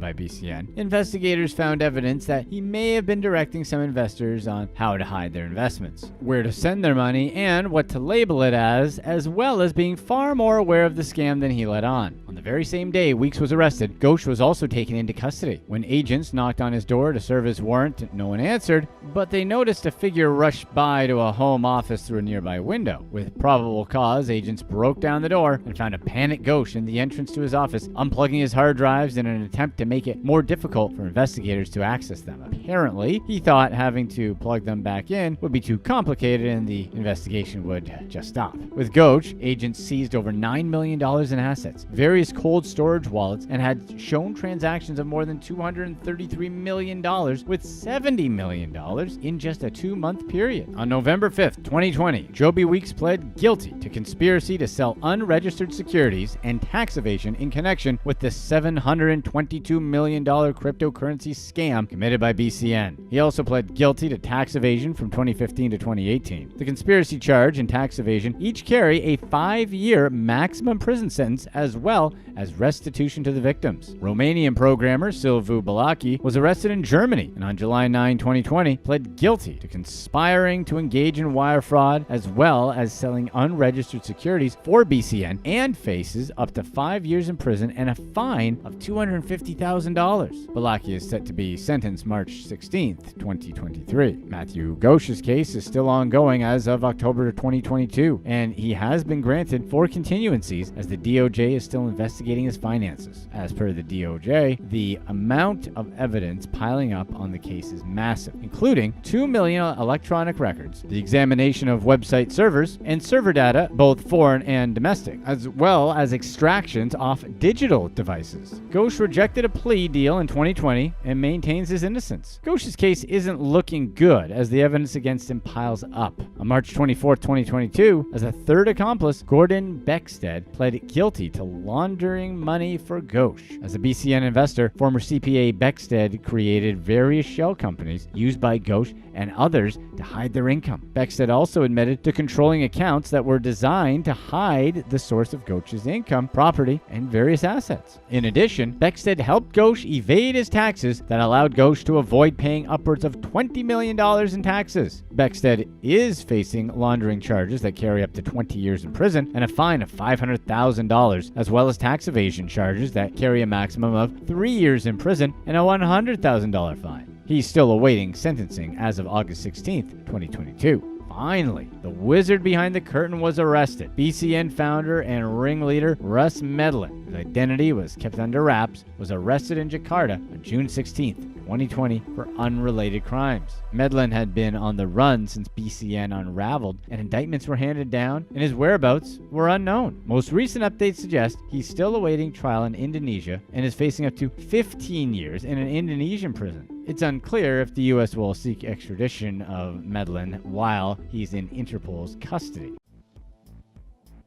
by BCN, investigators found evidence that he may have been directing some investors on how to hide their investments, where to send their money, and what to label it as well as being far more aware of the scam than he let on. On the very same day Weeks was arrested, Ghosh was also taken into custody. When agents knocked on his door to serve his warrant, no one answered, but they noticed a figure rush by to a home office through a nearby window. With probable cause, agents broke down the door and found a panicked Ghosh in the entrance to his office, unplugging his hard drives in an attempt to make it more difficult for investigators to access them. Apparently, he thought having to plug them back in would be too complicated and the investigation would just stop. With Ghosh, agents seized over $9 million in assets, various various cold storage wallets and had shown transactions of more than $233 million, with $70 million in just a 2-month period. On November 5th, 2020, Joby Weeks pled guilty to conspiracy to sell unregistered securities and tax evasion in connection with the $722 million cryptocurrency scam committed by BCN. He also pled guilty to tax evasion from 2015 to 2018. The conspiracy charge and tax evasion each carry a 5-year maximum prison sentence as well as restitution to the victims. Romanian programmer Silviu Balachi was arrested in Germany and on July 9, 2020, pled guilty to conspiring to engage in wire fraud as well as selling unregistered securities for BCN and faces up to 5 years in prison and a fine of $250,000. Balachi is set to be sentenced March 16, 2023. Matthew Ghosh's case is still ongoing as of October 2022, and he has been granted 4 continuancies as the DOJ is still investigating his finances. As per the DOJ, the amount of evidence piling up on the case is massive, including 2 million electronic records, the examination of website servers, and server data, both foreign and domestic, as well as extractions off digital devices. Ghosh rejected a plea deal in 2020 and maintains his innocence. Ghosh's case isn't looking good as the evidence against him piles up. On March 24, 2022, as a third accomplice, Gordon Beckstead pled guilty to laundering money for Ghosh. As a BCN investor, former CPA Beckstead created various shell companies used by Ghosh and others to hide their income. Beckstead also admitted to controlling accounts that were designed to hide the source of Ghosh's income, property, and various assets. In addition, Beckstead helped Ghosh evade his taxes that allowed Ghosh to avoid paying upwards of $20 million in taxes. Beckstead is facing laundering charges that carry up to 20 years in prison and a fine of $500,000, as well as tax evasion charges that carry a maximum of 3 years in prison and a $100,000 fine. He's still awaiting sentencing as of August 16th, 2022. Finally, the wizard behind the curtain was arrested. BCN founder and ringleader Russ Medlin, whose identity was kept under wraps, was arrested in Jakarta on June 16th, 2020 for unrelated crimes. Medlin had been on the run since BCN unraveled, and indictments were handed down, and his whereabouts were unknown. Most recent updates suggest he's still awaiting trial in Indonesia and is facing up to 15 years in an Indonesian prison. It's unclear if the U.S. will seek extradition of Medlin while he's in Interpol's custody.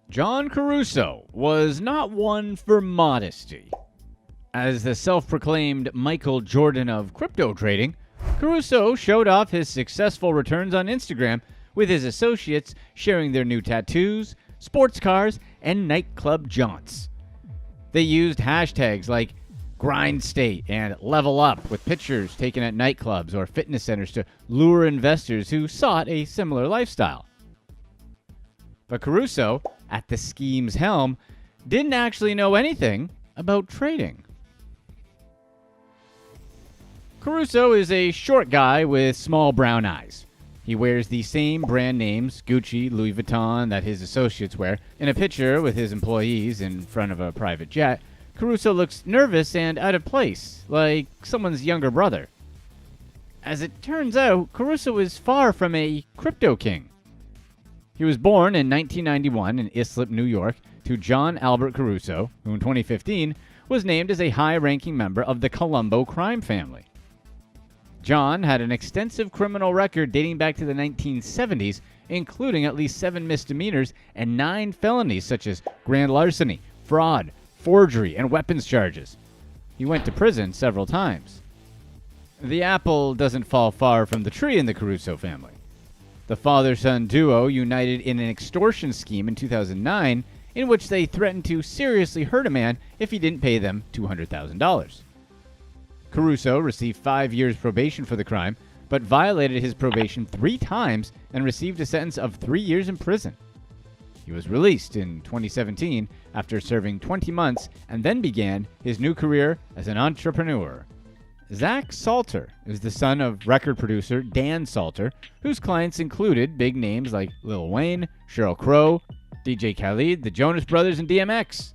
John Caruso was not one for modesty. As the self-proclaimed Michael Jordan of crypto trading, Caruso showed off his successful returns on Instagram, with his associates sharing their new tattoos, sports cars, and nightclub jaunts. They used hashtags like grind state and level up with pictures taken at nightclubs or fitness centers to lure investors who sought a similar lifestyle. But Caruso, at the scheme's helm, didn't actually know anything about trading. Caruso is a short guy with small brown eyes. He wears the same brand names, Gucci, Louis Vuitton, that his associates wear. In a picture with his employees in front of a private jet, Caruso looks nervous and out of place, like someone's younger brother. As it turns out, Caruso is far from a crypto king. He was born in 1991 in Islip, New York, to John Albert Caruso, who in 2015 was named as a high-ranking member of the Colombo crime family. John had an extensive criminal record dating back to the 1970s, including at least 7 misdemeanors and 9 felonies such as grand larceny, fraud, forgery, and weapons charges. He went to prison several times. The apple doesn't fall far from the tree in the Caruso family. The father-son duo united in an extortion scheme in 2009 in which they threatened to seriously hurt a man if he didn't pay them $200,000. Caruso received 5 years probation for the crime, but violated his probation 3 times and received a sentence of 3 years in prison. He was released in 2017 after serving 20 months and then began his new career as an entrepreneur. Zach Salter is the son of record producer Dan Salter, whose clients included big names like Lil Wayne, Sheryl Crow, DJ Khaled, the Jonas Brothers, and DMX.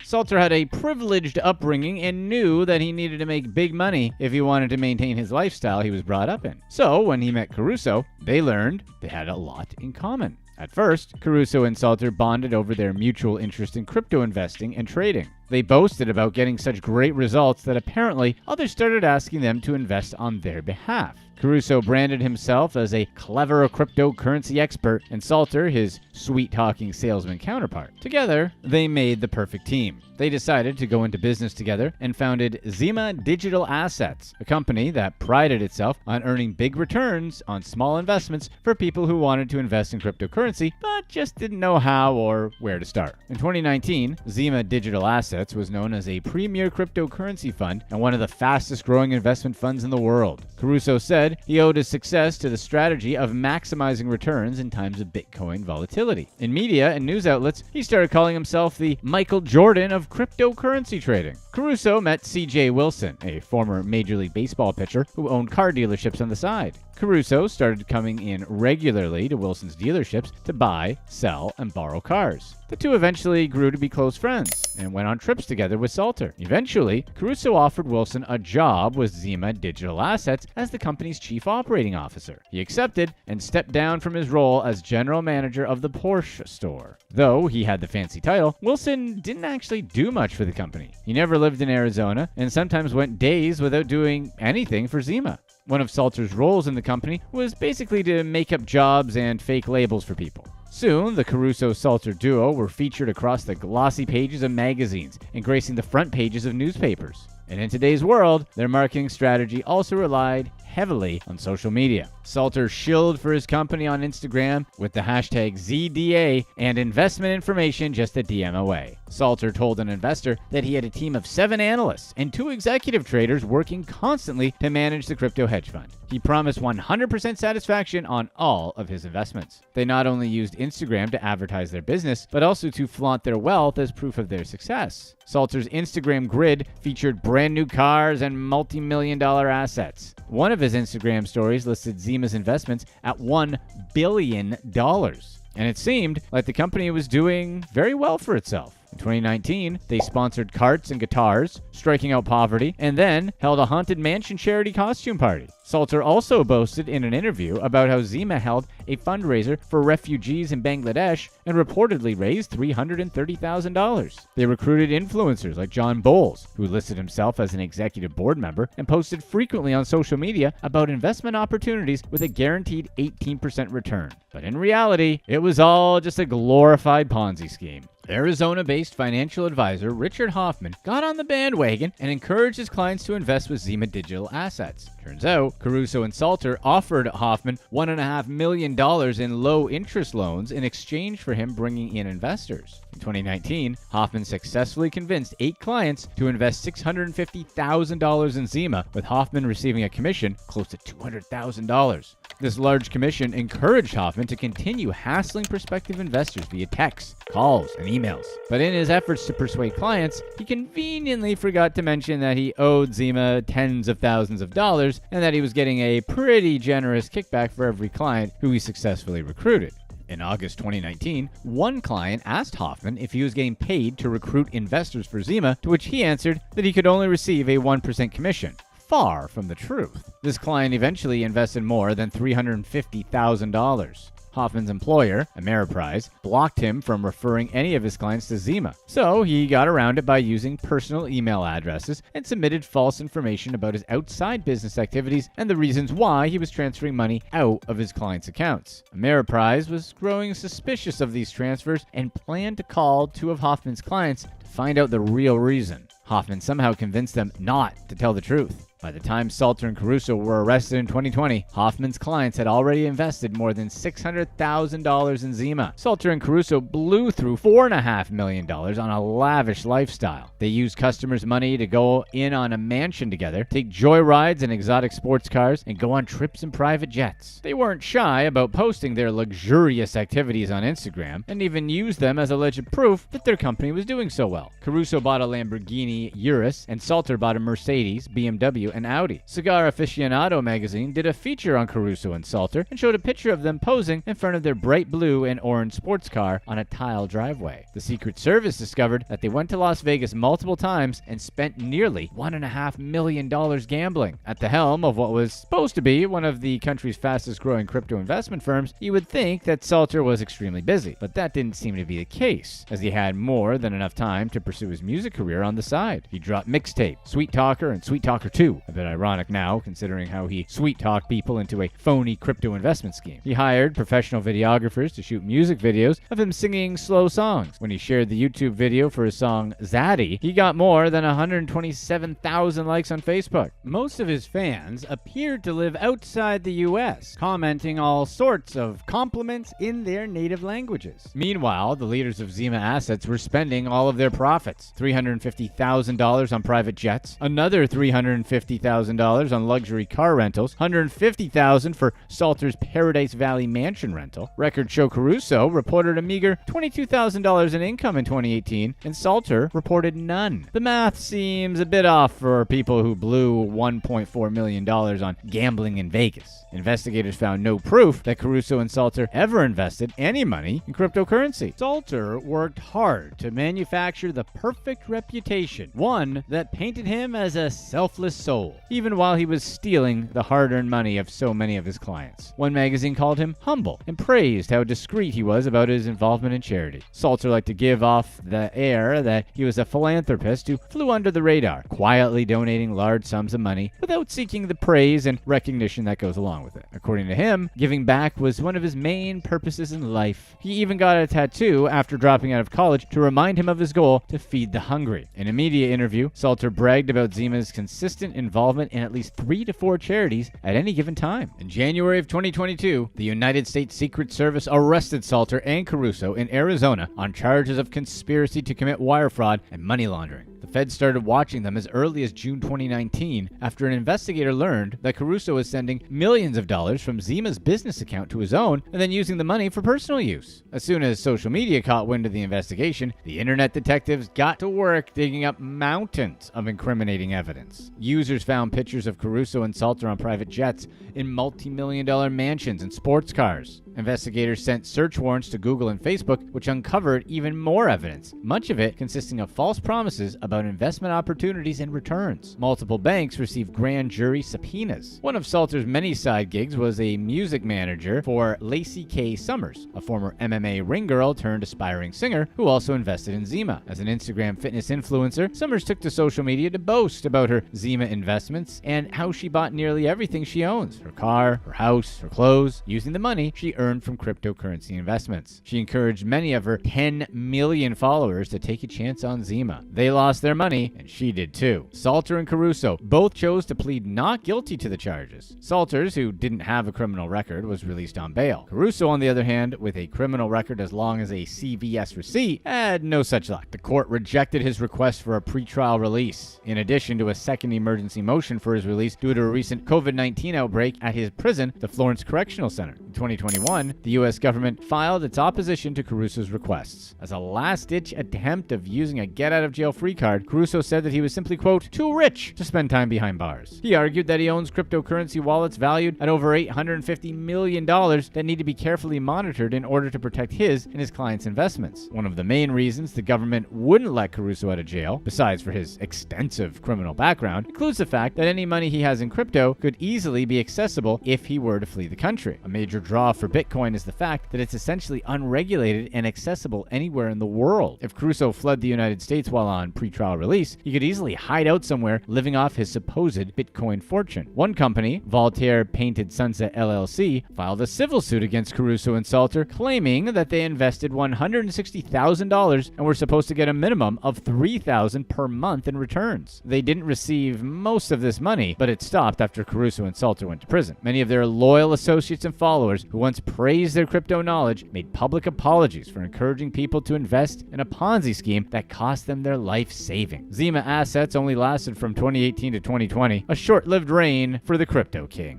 Salter had a privileged upbringing and knew that he needed to make big money if he wanted to maintain his lifestyle he was brought up in. So, when he met Caruso, they learned they had a lot in common. At first, Caruso and Salter bonded over their mutual interest in crypto investing and trading. They boasted about getting such great results that apparently others started asking them to invest on their behalf. Caruso branded himself as a clever cryptocurrency expert, and Salter his sweet-talking salesman counterpart. Together, they made the perfect team. They decided to go into business together and founded Zima Digital Assets, a company that prided itself on earning big returns on small investments for people who wanted to invest in cryptocurrency but just didn't know how or where to start. In 2019, Zima Digital Assets was known as a premier cryptocurrency fund and one of the fastest-growing investment funds in the world. Caruso said he owed his success to the strategy of maximizing returns in times of Bitcoin volatility. In media and news outlets, he started calling himself the Michael Jordan of cryptocurrency trading. Caruso met C.J. Wilson, a former Major League Baseball pitcher who owned car dealerships on the side. Caruso started coming in regularly to Wilson's dealerships to buy, sell, and borrow cars. The two eventually grew to be close friends and went on trips together with Salter. Eventually, Caruso offered Wilson a job with Zima Digital Assets as the company's chief operating officer. He accepted and stepped down from his role as general manager of the Porsche store. Though he had the fancy title, Wilson didn't actually do much for the company. He never lived in Arizona and sometimes went days without doing anything for Zima. One of Salter's roles in the company was basically to make up jobs and fake labels for people. Soon, the Caruso-Salter duo were featured across the glossy pages of magazines and gracing the front pages of newspapers. And in today's world, their marketing strategy also relied heavily on social media. Salter shilled for his company on Instagram with the hashtag ZDA and investment information just a DM away. Salter told an investor that he had a team of 7 analysts and 2 executive traders working constantly to manage the crypto hedge fund. He promised 100% satisfaction on all of his investments. They not only used Instagram to advertise their business, but also to flaunt their wealth as proof of their success. Salter's Instagram grid featured brand new cars and multi-million-dollar assets. One of his Instagram stories listed Zima's investments at $1 billion. And it seemed like the company was doing very well for itself. In 2019, they sponsored carts and guitars, striking out poverty, and then held a haunted mansion charity costume party. Salter also boasted in an interview about how Zima held a fundraiser for refugees in Bangladesh and reportedly raised $330,000. They recruited influencers like John Bowles, who listed himself as an executive board member and posted frequently on social media about investment opportunities with a guaranteed 18% return. But in reality, it was all just a glorified Ponzi scheme. Arizona-based financial advisor Richard Hoffman got on the bandwagon and encouraged his clients to invest with Zima Digital Assets. Turns out, Caruso and Salter offered Hoffman $1.5 million in low-interest loans in exchange for him bringing in investors. In 2019, Hoffman successfully convinced 8 clients to invest $650,000 in Zima, with Hoffman receiving a commission close to $200,000. This large commission encouraged Hoffman to continue hassling prospective investors via texts, calls, and emails. But in his efforts to persuade clients, he conveniently forgot to mention that he owed Zima tens of thousands of dollars and that he was getting a pretty generous kickback for every client who he successfully recruited. In August 2019, one client asked Hoffman if he was getting paid to recruit investors for Zima, to which he answered that he could only receive a 1% commission. Far from the truth. This client eventually invested more than $350,000. Hoffman's employer, Ameriprise, blocked him from referring any of his clients to Zima. So he got around it by using personal email addresses and submitted false information about his outside business activities and the reasons why he was transferring money out of his clients' accounts. Ameriprise was growing suspicious of these transfers and planned to call 2 of Hoffman's clients to find out the real reason. Hoffman somehow convinced them not to tell the truth. By the time Salter and Caruso were arrested in 2020, Hoffman's clients had already invested more than $600,000 in Zima. Salter and Caruso blew through $4.5 million on a lavish lifestyle. They used customers' money to go in on a mansion together, take joyrides in exotic sports cars, and go on trips in private jets. They weren't shy about posting their luxurious activities on Instagram, and even used them as alleged proof that their company was doing so well. Caruso bought a Lamborghini Urus, and Salter bought a Mercedes, BMW, BMW, and Audi. Cigar Aficionado magazine did a feature on Caruso and Salter and showed a picture of them posing in front of their bright blue and orange sports car on a tile driveway. The Secret Service discovered that they went to Las Vegas multiple times and spent nearly $1.5 million gambling. At the helm of what was supposed to be one of the country's fastest growing crypto investment firms, you would think that Salter was extremely busy, but that didn't seem to be the case, as he had more than enough time to pursue his music career on the side. He dropped Mixtape, Sweet Talker, and Sweet Talker 2. A bit ironic now, considering how he sweet-talked people into a phony crypto investment scheme. He hired professional videographers to shoot music videos of him singing slow songs. When he shared the YouTube video for his song Zaddy, he got more than 127,000 likes on Facebook. Most of his fans appeared to live outside the US, commenting all sorts of compliments in their native languages. Meanwhile, the leaders of Zima Assets were spending all of their profits. $350,000 on private jets, another $350,000 on luxury car rentals, $150,000 for Salter's Paradise Valley mansion rental. Records show Caruso reported a meager $22,000 in income in 2018, and Salter reported none. The math seems a bit off for people who blew $1.4 million on gambling in Vegas. Investigators found no proof that Caruso and Salter ever invested any money in cryptocurrency. Salter worked hard to manufacture the perfect reputation, one that painted him as a selfless soul, even while he was stealing the hard-earned money of so many of his clients. One magazine called him humble and praised how discreet he was about his involvement in charity. Salter liked to give off the air that he was a philanthropist who flew under the radar, quietly donating large sums of money without seeking the praise and recognition that goes along with it. According to him, giving back was one of his main purposes in life. He even got a tattoo after dropping out of college to remind him of his goal to feed the hungry. In a media interview, Salter bragged about Zima's consistent involvement in at least 3 to 4 charities at any given time. In January of 2022, the United States Secret Service arrested Salter and Caruso in Arizona on charges of conspiracy to commit wire fraud and money laundering. The Fed started watching them as early as June 2019 after an investigator learned that Caruso was sending millions of dollars from Zima's business account to his own and then using the money for personal use. As soon as social media caught wind of the investigation, the internet detectives got to work digging up mountains of incriminating evidence. Users found pictures of Caruso and Salter on private jets, in multi-million-dollar mansions and sports cars. Investigators sent search warrants to Google and Facebook, which uncovered even more evidence, much of it consisting of false promises about investment opportunities and returns. Multiple banks received grand jury subpoenas. One of Salter's many side gigs was a music manager for Lacey K. Summers, a former MMA ring girl turned aspiring singer who also invested in Zima. As an Instagram fitness influencer, Summers took to social media to boast about her Zima investments and how she bought nearly everything she owns: her car, her house, her clothes, using the money she earned from cryptocurrency investments. She encouraged many of her 10 million followers to take a chance on Zima. They lost their money, and she did too. Salter and Caruso both chose to plead not guilty to the charges. Salters, who didn't have a criminal record, was released on bail. Caruso, on the other hand, with a criminal record as long as a CVS receipt, had no such luck. The court rejected his request for a pretrial release, in addition to a second emergency motion for his release due to a recent COVID-19 outbreak at his prison, the Florence Correctional Center. In 2021, the U.S. government filed its opposition to Caruso's requests. As a last-ditch attempt of using a get-out-of-jail-free card, Caruso said that he was simply, quote, too rich to spend time behind bars. He argued that he owns cryptocurrency wallets valued at over $850 million that need to be carefully monitored in order to protect his and his clients' investments. One of the main reasons the government wouldn't let Caruso out of jail, besides for his extensive criminal background, includes the fact that any money he has in crypto could easily be accessible if he were to flee the country. A major draw for Bitcoin is the fact that it's essentially unregulated and accessible anywhere in the world. If Caruso fled the United States while on pretrial release, he could easily hide out somewhere living off his supposed Bitcoin fortune. One company, Voltaire Painted Sunset LLC, filed a civil suit against Caruso and Salter, claiming that they invested $160,000 and were supposed to get a minimum of $3,000 per month in returns. They didn't receive most of this money, but it stopped after Caruso and Salter went to prison. Many of their loyal associates and followers who once praised their crypto knowledge made public apologies for encouraging people to invest in a Ponzi scheme that cost them their life savings. Zima Assets only lasted from 2018 to 2020, a short-lived reign for the crypto king.